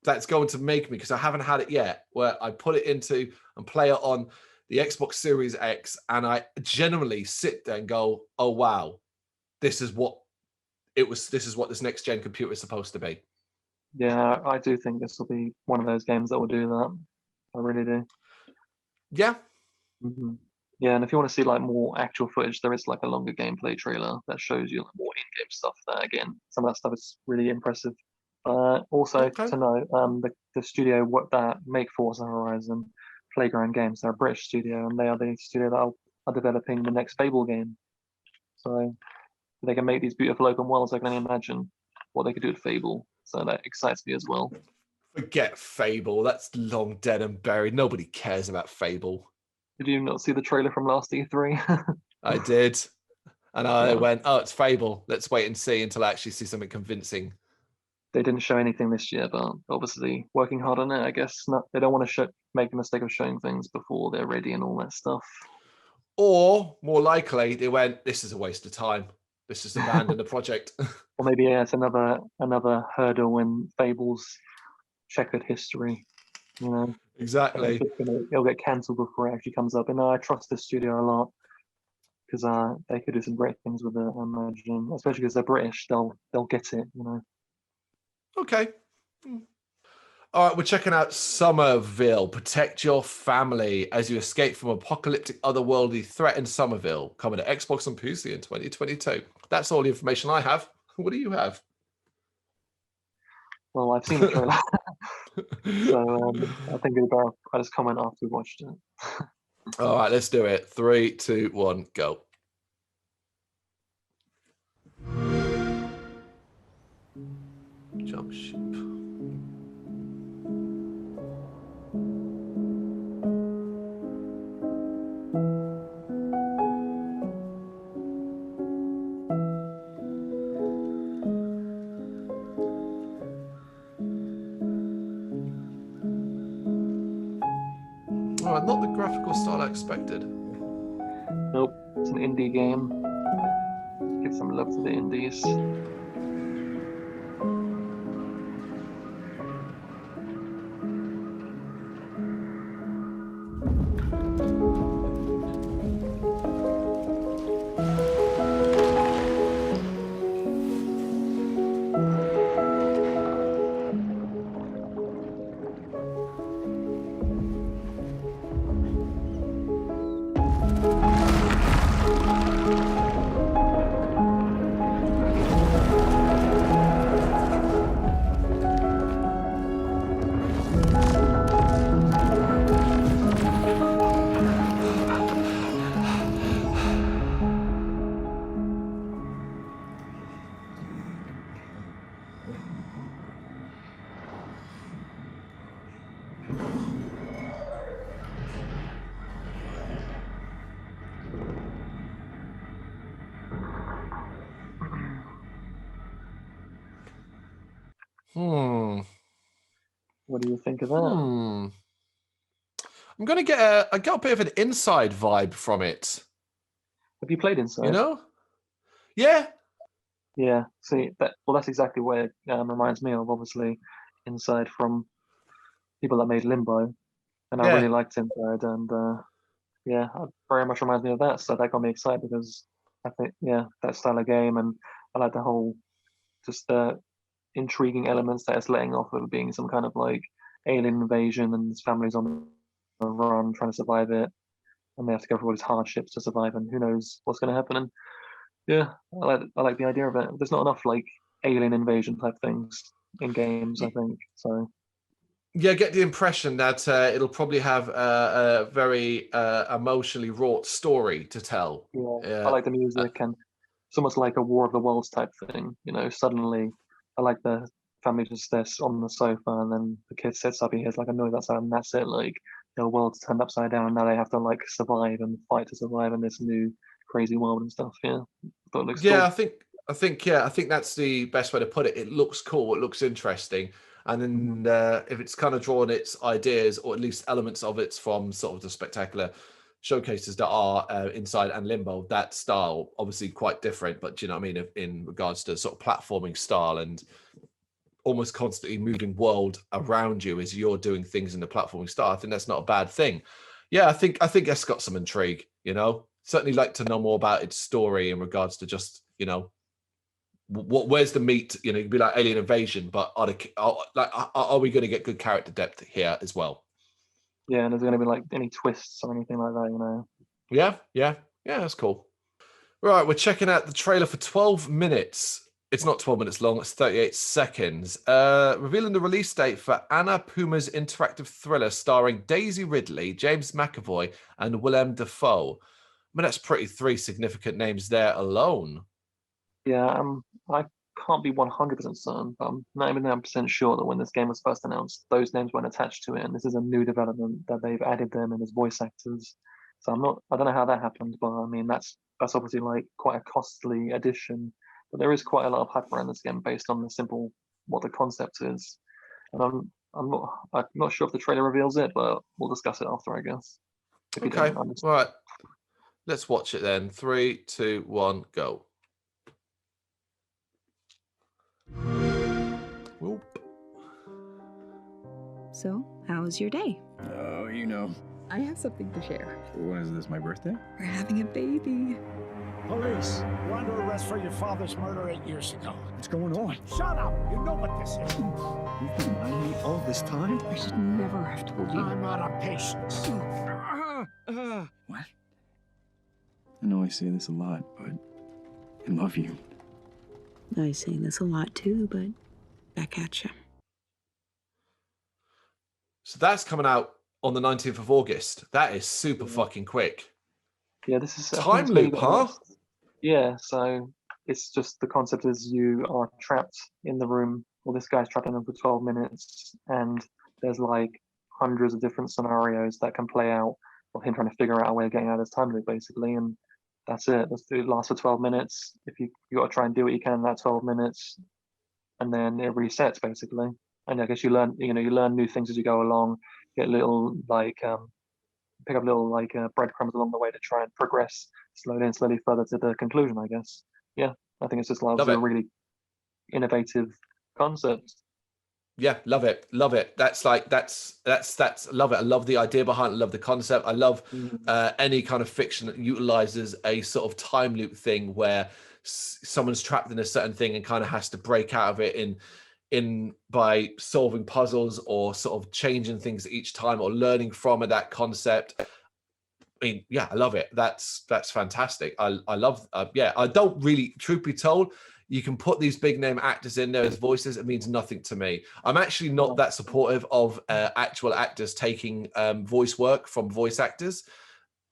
that's going to make me, because I haven't had it yet, where I put it into and play it on the Xbox Series X, and I genuinely sit there and go, oh wow, this is what this next gen computer is supposed to be. Yeah, I do think this will be one of those games that will do that. I really do. Yeah. Mm-hmm. Yeah, and if you want to see like more actual footage, there is like a longer gameplay trailer that shows you like, more in-game stuff. That again, some of that stuff is really impressive. Also to know, the studio that make Forza Horizon, Playground Games, they're a British studio, and they are the studio that are developing the next Fable game. So they can make these beautiful open worlds. I can only imagine what they could do with Fable. So that excites me as well. Forget Fable. That's long dead and buried. Nobody cares about Fable. Did you not see the trailer from last E3? I did. And I went, oh, it's Fable. Let's wait and see until I actually see something convincing. They didn't show anything this year, but obviously working hard on it, I guess. They don't want to make the mistake of showing things before they're ready and all that stuff. Or more likely, they went, this is a waste of time. Let's just abandon the project. Or maybe it's another hurdle in Fable's checkered history. You know, exactly. It'll get cancelled before it actually comes up. And I trust the studio a lot, because they could do some great things with it. I imagine, especially because they're British, they'll get it. You know. Okay. All right, we're checking out Somerville. Protect your family as you escape from apocalyptic otherworldly threat in Somerville. Coming to Xbox and PC in 2022. That's all the information I have. What do you have? Well, I've seen the trailer, so I think it'd be better if I just comment after we watched it. All right, let's do it. 3, 2, 1, go. Jump ship. Oh, not the graphical style I expected. Nope, it's an indie game. Give some love to the indies. What do you think of that? I'm gonna get I got a bit of an Inside vibe from it. Have you played Inside? You know? Yeah. Yeah. See, that's exactly where it reminds me of. Obviously, Inside from people that made Limbo, and I Yeah. really liked Inside, and yeah, it very much reminds me of that. So that got me excited because I think that style of game, and I like the whole just intriguing elements that it's letting off of being some kind of like alien invasion, and his family's on the run trying to survive it, and they have to go through all these hardships to survive, and who knows what's going to happen. And yeah, I like the idea of it. There's not enough like alien invasion type things in games, I think. So Yeah, I get the impression that it'll probably have a very emotionally wrought story to tell. yeah, I like the music, and it's almost like a War of the Worlds type thing. You know, suddenly I like the family just there on the sofa, and then the kid sits up, he hears like a noise outside, and that's it. Like the world's turned upside down, and now they have to like survive and fight to survive in this new crazy world and stuff. Yeah, but it looks Yeah, cool. I think that's the best way to put it. It looks cool. It looks interesting. And then if it's kind of drawn its ideas, or at least elements of it, from sort of the spectacular showcases that are Inside and Limbo, that style obviously quite different. But do you know what I mean? In regards to sort of platforming style and almost constantly moving world around you as you're doing things in the platforming style, I think that's not a bad thing. Yeah, I think it's got some intrigue. You know, certainly like to know more about its story in regards to just where's the meat? You know, you'd be like alien invasion, but are we going to get good character depth here as well? Yeah, and there's going to be like any twists or anything like that, you know. Yeah, that's cool. Right, we're checking out the trailer for 12 minutes. It's not 12 minutes long, it's 38 seconds. Revealing the release date for Anna Puma's interactive thriller starring Daisy Ridley, James McAvoy, and Willem Dafoe. I mean, that's three significant names there alone. Yeah, I can't be 100% certain, but I'm 99% sure that when this game was first announced, those names weren't attached to it, and this is a new development that they've added them in as voice actors. So I don't know how that happened, but I mean that's obviously like quite a costly addition. But there is quite a lot of hype around this game based on what the concept is, and I'm not sure if the trailer reveals it, but we'll discuss it after, I guess. Okay, all right. Let's watch it then. 3, 2, 1, go. So, how was your day? Oh, you know, I have something to share. When is this, my birthday? We're having a baby. Police, we're under arrest for your father's murder 8 years ago. What's going on? Shut up! You know what this is. You've been lying me all this time? I should never have told you. I'm out of patience. What? I know I say this a lot, but I love you. I say this a lot too, but back at you. So that's coming out on the 19th of August. That is super fucking quick. Yeah, this is Time loop, huh? Yeah, so it's just the concept is you are trapped in the room. Well, this guy's trapped in them for 12 minutes, and there's like hundreds of different scenarios that can play out of him trying to figure out a way of getting out of this time loop, basically. And that's it. It lasts for 12 minutes. If you got to try and do what you can in that 12 minutes, and then it resets basically. And I guess you learn new things as you go along. Get little pick up little breadcrumbs along the way to try and progress slowly further to the conclusion, I guess. Yeah, I think it's just like a really innovative concept. Yeah, love it. That's love it. I love the idea behind it. I love the concept. I love any kind of fiction that utilizes a sort of time loop thing where someone's trapped in a certain thing and kind of has to break out of it in by solving puzzles or sort of changing things each time or learning from it, that concept. I mean, yeah, I love it. That's fantastic. I love, I don't really, truth be told, you can put these big name actors in there as voices. It means nothing to me. I'm actually not that supportive of actual actors taking voice work from voice actors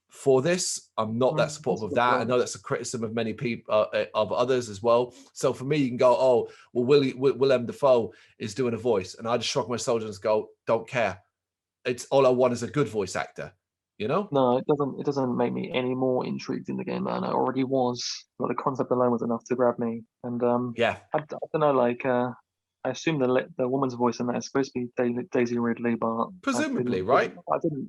for this. I'm not that supportive of that. I know that's a criticism of many people, of others as well. So for me, you can go, oh, well, Willem Dafoe is doing a voice. And I just shrug my shoulders and go, don't care. It's all I want is a good voice actor, you know? No, it doesn't make me any more intrigued in the game than I already was. But the concept alone was enough to grab me. And yeah, I don't know, I assume the woman's voice in that is supposed to be Daisy Ridley, but presumably, right?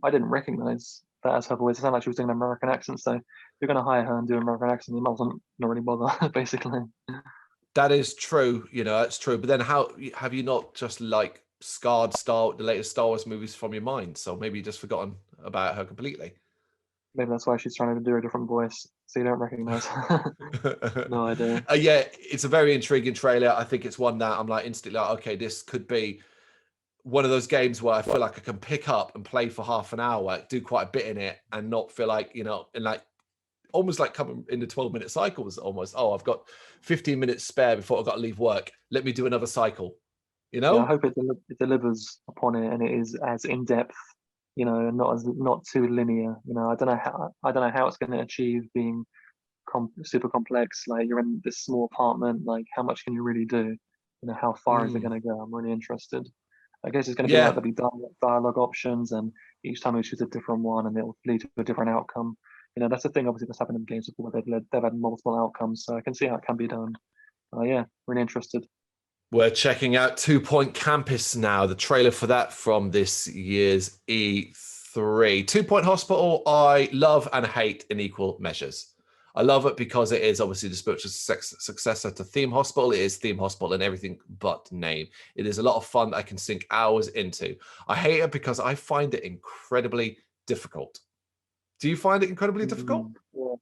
I didn't recognize that as her voice. It sounded like she was doing an American accent. So if you're going to hire her and do an American accent, you might as well not really bother, basically. That is true. That's true. But then how have you not just scarred the latest Star Wars movies from your mind? So maybe you just forgotten about her completely. Maybe that's why she's trying to do a different voice, so you don't recognize her. No idea. Yeah, it's a very intriguing trailer. I think it's one that I'm instantly okay, this could be one of those games where I feel like I can pick up and play for half an hour, do quite a bit in it, and not feel like, and almost like coming into 12-minute cycles almost. Oh, I've got 15 minutes spare before I've got to leave work. Let me do another cycle, Yeah, I hope it delivers upon it, and it is as in-depth, not too linear. I don't know how it's going to achieve being super complex. Like, you're in this small apartment, how much can you really do? How far is it going to go? I'm really interested. I guess it's going to be there'll be dialogue options, and each time we choose a different one, and it will lead to a different outcome. That's the thing. Obviously, that's happened in games before. They've had multiple outcomes, so I can see how it can be done. Yeah, really interested. We're checking out 2 Point Campus now. The trailer for that from this year's E3. 2 Point Hospital, I love and hate in equal measures. I love it because it is obviously the spiritual successor to Theme Hospital. It is Theme Hospital in everything but name. It is a lot of fun that I can sink hours into. I hate it because I find it incredibly difficult. Do you find it incredibly difficult? Yeah.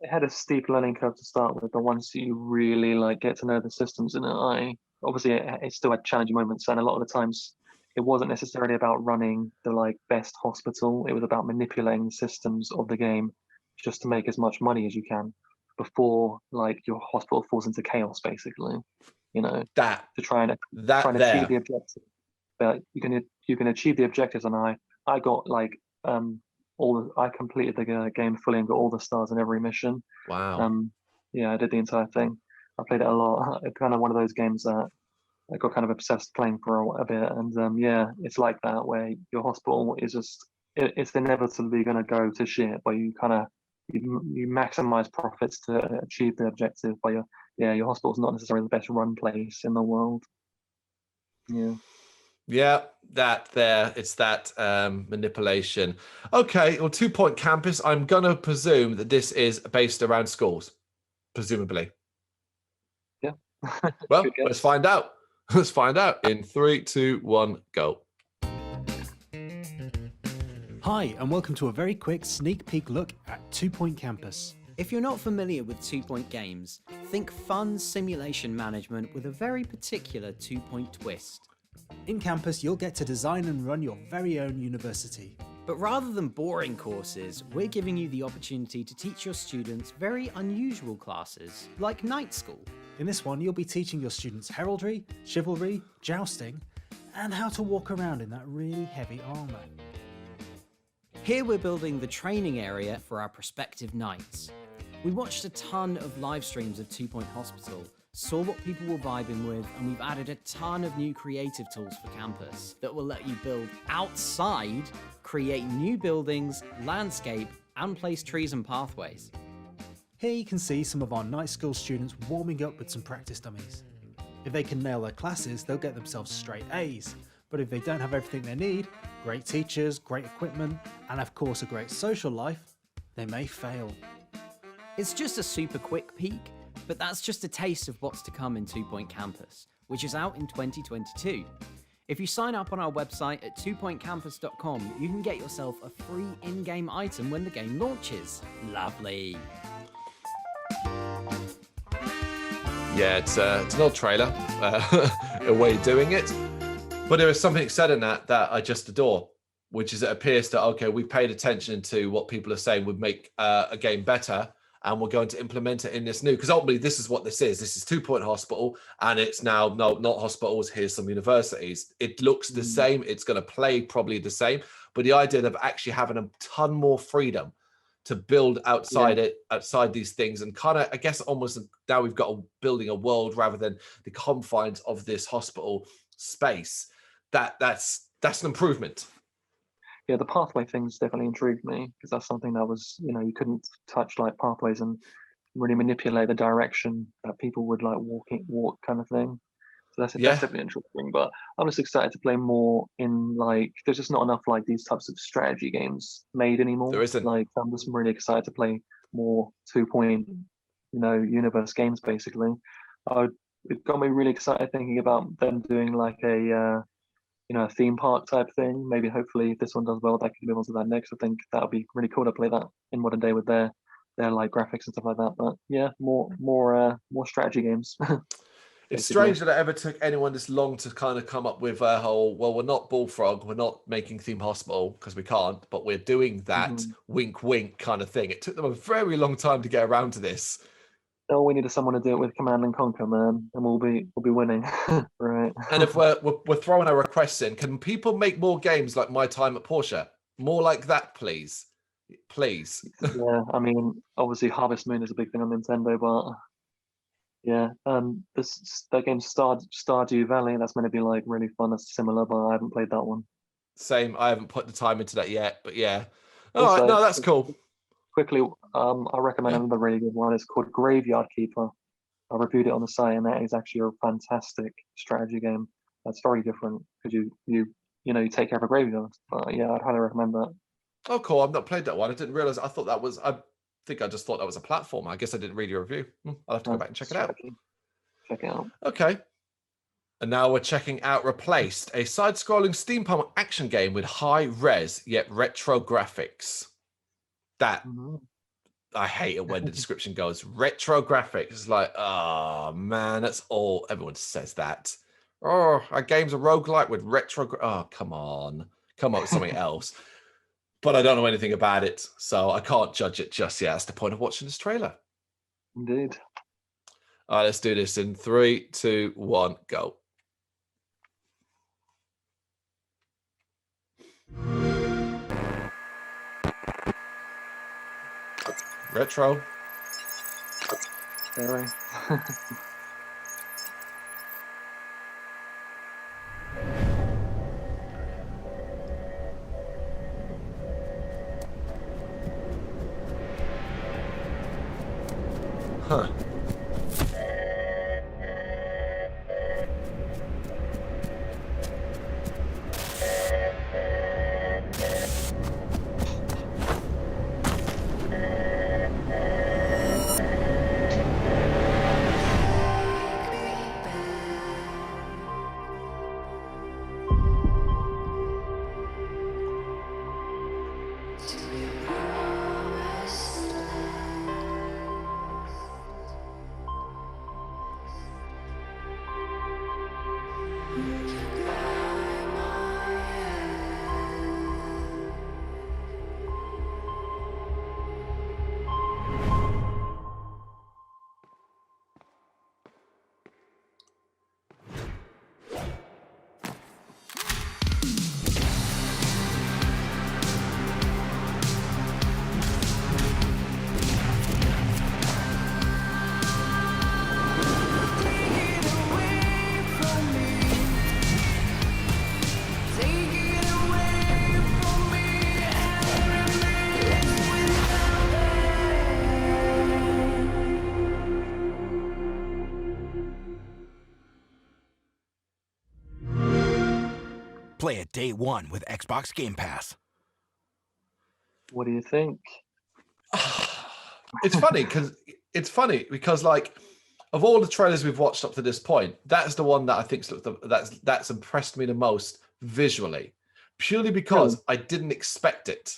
It had a steep learning curve to start with, but once you really get to know the systems in it, obviously it still had challenging moments, and a lot of the times it wasn't necessarily about running the best hospital. It was about manipulating the systems of the game just to make as much money as you can before your hospital falls into chaos, basically. To try and achieve the objective. But you can achieve the objectives, and I got I completed the game fully and got all the stars in every mission. Wow. Yeah, I did the entire thing. I played it a lot. It's kind of one of those games that I got kind of obsessed playing for a bit. And yeah, it's like that, where your hospital is it's inevitably going to go to shit, but you kind of you maximize profits to achieve the objective. But your hospital's not necessarily the best run place in the world. Yeah. Yeah, it's that manipulation. Okay, well, 2 Point Campus, I'm going to presume that this is based around schools, presumably. Yeah. Well, let's find out. Let's find out in 3, 2, 1, go. Hi, and welcome to a very quick sneak peek look at 2 Point Campus. If you're not familiar with 2 Point games, think fun simulation management with a very particular 2 Point twist. In Campus, you'll get to design and run your very own university. But rather than boring courses, we're giving you the opportunity to teach your students very unusual classes, like night school. In this one, you'll be teaching your students heraldry, chivalry, jousting, and how to walk around in that really heavy armour. Here we're building the training area for our prospective knights. We watched a ton of live streams of 2 Point Hospital, saw what people were vibing with, and we've added a ton of new creative tools for Campus that will let you build outside, create new buildings, landscape, and place trees and pathways. Here you can see some of our night school students warming up with some practice dummies. If they can nail their classes, they'll get themselves straight A's. But if they don't have everything they need, great teachers, great equipment, and of course a great social life, they may fail. It's just a super quick peek, but that's just a taste of what's to come in 2 Point Campus, which is out in 2022. If you sign up on our website at 2pointcampus.com, you can get yourself a free in-game item when the game launches. Lovely. Yeah, it's an old trailer, a way of doing it. But there is something said in that I just adore, which is it appears that, okay, we've paid attention to what people are saying would make a game better, and we're going to implement it in this new, because ultimately this is what this is. This is 2 Point Hospital, and it's now, no, not hospitals, here's some universities. It looks the same, it's going to play probably the same, but the idea of actually having a ton more freedom to build outside outside these things, and kind of, I guess, almost now we've got building a world rather than the confines of this hospital space. That's an improvement. Yeah, the pathway things definitely intrigued me, because that's something that was, you couldn't touch like pathways and really manipulate the direction that people would like walk kind of thing. So that's definitely interesting. But I'm just excited to play more in, like, there's just not enough like these types of strategy games made anymore. There isn't. Like, I'm just really excited to play more 2 Point, universe games basically. It got me really excited thinking about them doing like a a theme park type thing. Maybe hopefully if this one does well, they can move on to that next. I think that would be really cool to play that in modern day with their like graphics and stuff like that. But yeah, more strategy games. It's strange that it ever took anyone this long to kind of come up with a whole, well, we're not Bullfrog, we're not making Theme Hospital because we can't, but we're doing that wink wink kind of thing. It took them a very long time to get around to this. All we need is someone to do it with Command and Conquer, man, and we'll be winning. Right. And if we're throwing our requests in, can people make more games like My Time at Porsche? More like that, please. Please. Yeah, I mean, obviously Harvest Moon is a big thing on Nintendo, but yeah, that game Stardew Valley, that's meant to be like really fun. That's similar, but I haven't played that one. Same. I haven't put the time into that yet, but yeah. All right, no, that's cool. Quickly, I recommend another really good one. It's called Graveyard Keeper. I reviewed it on the site, and that is actually a fantastic strategy game. That's very different because you take care of a graveyard. But yeah, I'd highly recommend that. Oh, cool. I've not played that one. I didn't realize. I thought that was. I think I just thought that was a platform. I guess I didn't read your review. I'll have to go back and check it out. Check it out. Okay. And now we're checking out Replaced, a side-scrolling steampunk action game with high-res yet retro graphics. That I hate it when the description goes retro graphics. It's like, oh man, that's all everyone says that. Oh, our game's a roguelike with retro. Oh, come on with something else. But I don't know anything about it, so I can't judge it just yet. That's the point of watching this trailer. Indeed. All right, let's do this in 3, 2, 1, go. Retro. Really? Huh. Play it day one with Xbox Game Pass. What do you think? It's funny because like of all the trailers we've watched up to this point, that's the one that I think that's impressed me the most visually, purely because I didn't expect it.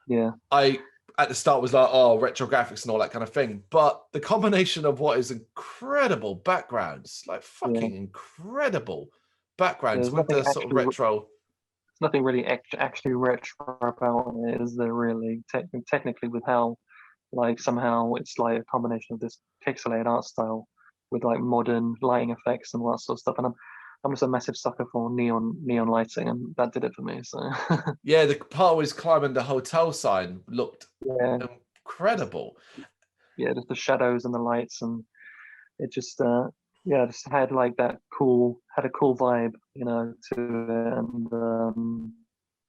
Yeah. I at the start was like, oh, retro graphics and all that kind of thing, but the combination of what is incredible backgrounds, like fucking incredible backgrounds with the sort of retro. There's nothing really actually retro about it, is there really? Technically, with how like somehow it's like a combination of this pixelated art style with like modern lighting effects and all that sort of stuff. And I'm just a massive sucker for neon lighting, and that did it for me. So yeah, the part where he's climbing the hotel sign looked incredible. Yeah, just the shadows and the lights, and it just just had like had a cool vibe, you know, to it, and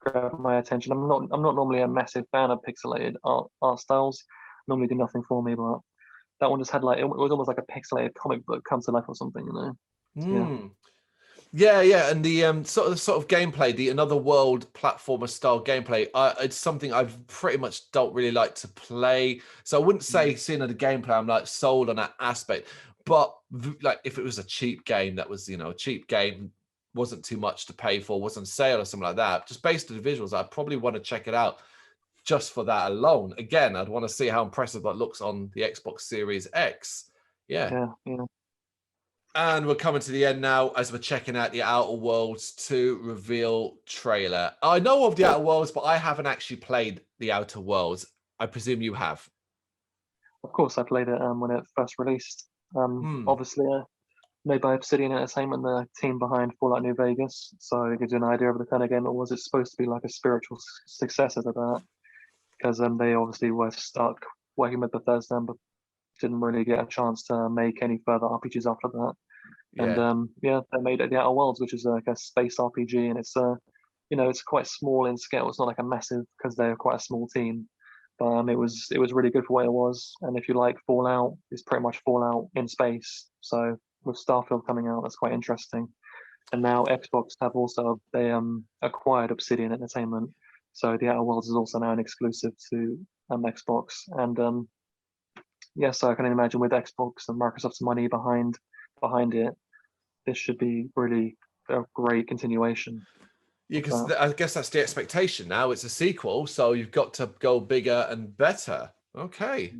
grabbed my attention. I'm not normally a massive fan of pixelated art styles. Normally do nothing for me, but that one just had like, it was almost like a pixelated comic book come to life or something, you know. Yeah, and the sort of gameplay, the another world platformer style gameplay, it's something I've pretty much don't really like to play. So I wouldn't say seeing the gameplay I'm like sold on that aspect. But like if it was a cheap game that was, you know, a cheap game, wasn't too much to pay for, was on sale or something like that, just based on the visuals, I'd probably want to check it out just for that alone. Again, I'd want to see how impressive that looks on the Xbox Series X. Yeah. And we're coming to the end now as we're checking out the Outer Worlds 2 reveal trailer. I know of the Outer Worlds, but I haven't actually played the Outer Worlds. I presume you have. Of course, I played it when it first released. Obviously, made by Obsidian Entertainment, the team behind Fallout New Vegas. So it gives you an idea of the kind of game it was. It's supposed to be like a spiritual successor to that, because they obviously were stuck working with Bethesda, but didn't really get a chance to make any further RPGs after that. And they made it the Outer Worlds, which is like a space RPG, and it's you know, it's quite small in scale. It's not like a massive, because they're quite a small team. But it was really good for what it was. And if you like Fallout, it's pretty much Fallout in space. So with Starfield coming out, that's quite interesting. And now Xbox have also acquired Obsidian Entertainment, so the Outer Worlds is also now an exclusive to Xbox. And so I can imagine with Xbox and Microsoft's money behind it, this should be really a great continuation. Yeah, because I guess that's the expectation now. It's a sequel, so you've got to go bigger and better. Okay.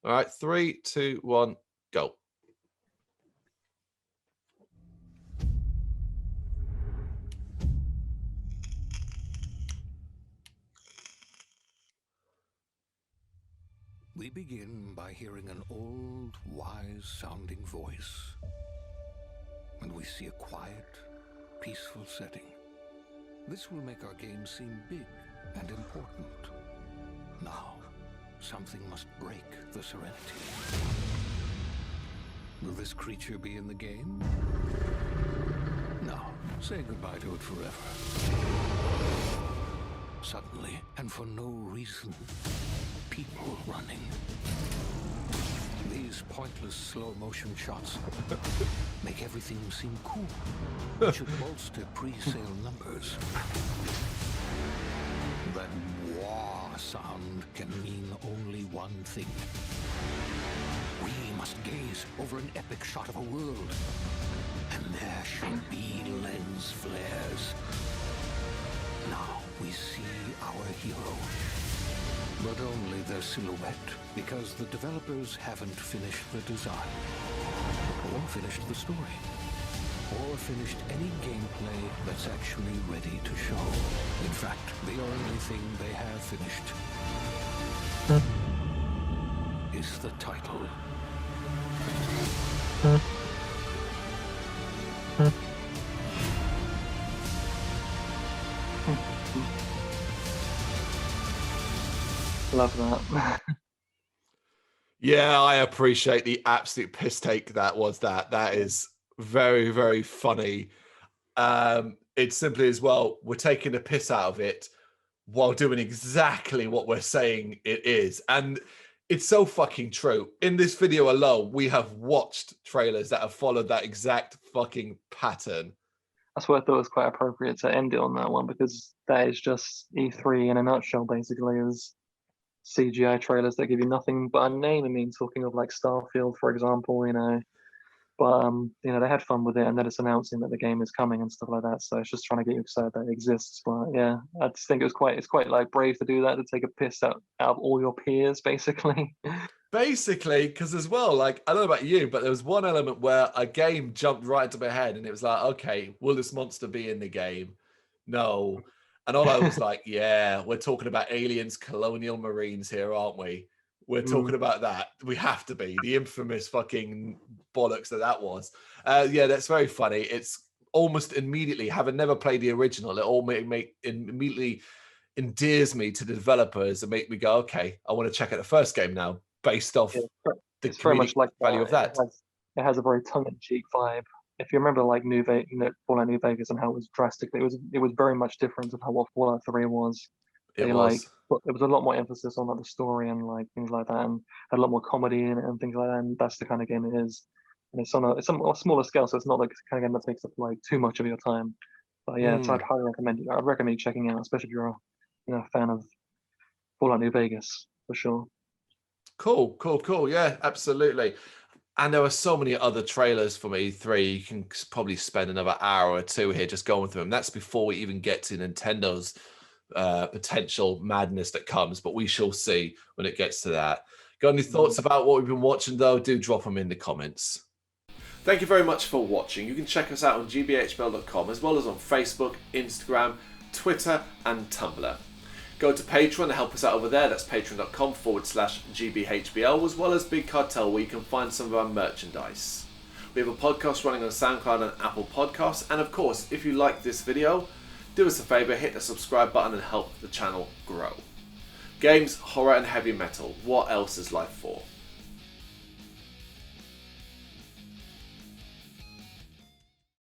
All right, 3, 2, 1, go. We begin by hearing an old, wise-sounding voice. And we see a quiet, peaceful setting. This will make our game seem big and important. Now, something must break the serenity. Will this creature be in the game? No. Say goodbye to it forever. Suddenly, and for no reason, people running. These pointless slow-motion shots make everything seem cool. It should bolster pre-sale numbers. That wah sound can mean only one thing. We must gaze over an epic shot of a world, and there shall be lens flares. Now we see our hero. But only their silhouette, because the developers haven't finished the design, or finished the story, or finished any gameplay that's actually ready to show. In fact, the only thing they have finished is the title. Love that. Yeah, I appreciate the absolute piss take that was that. That is very, very funny. It's simply as well, we're taking the piss out of it while doing exactly what we're saying it is. And it's so fucking true. In this video alone, we have watched trailers that have followed that exact fucking pattern. that's what I thought was quite appropriate to end it on that one, because that is just E3 in a nutshell, basically, is CGI trailers that give you nothing but a name. I mean, talking of like Starfield, for example, but they had fun with it, and then it's announcing that the game is coming and stuff like that. So it's just trying to get you excited that it exists. But yeah, I just think it's quite like brave to do that, to take a piss out of all your peers, basically. Basically, because as well, like, I don't know about you, but there was one element where a game jumped right into my head, and it was like, okay, will this monster be in the game? No. And all I was like, yeah, we're talking about aliens, colonial marines here, aren't we? We're talking about that. We have to be. The infamous fucking bollocks that was. Yeah, that's very funny. It's almost immediately, having never played the original, it all immediately endears me to the developers and make me go, okay, I want to check out the first game now, based off the Very much like value of that. It has a very tongue-in-cheek vibe. If you remember, like Fallout New Vegas, and how it was drastically, it was very much different to how what Fallout 3 was. It was. There was a lot more emphasis on like the story and like things like that, and had a lot more comedy in it and things like that. And that's the kind of game it is. And it's on a smaller scale, so it's not like the kind of game that takes up like too much of your time. But yeah, so I'd highly recommend it. I'd recommend you checking it out, especially if you're a fan of Fallout New Vegas, for sure. Cool. Yeah, absolutely. And there are so many other trailers from E3. You can probably spend another hour or two here just going through them. That's before we even get to Nintendo's potential madness that comes, but we shall see when it gets to that. Got any thoughts about what we've been watching, though? Do drop them in the comments. Thank you very much for watching. You can check us out on gbhbl.com, as well as on Facebook, Instagram, Twitter, and Tumblr. Go to Patreon to help us out over there. That's patreon.com/gbhbl, as well as Big Cartel, where you can find some of our merchandise. We have a podcast running on SoundCloud and Apple Podcasts. And of course, if you like this video, do us a favour, hit the subscribe button and help the channel grow. Games, horror and heavy metal. What else is life for?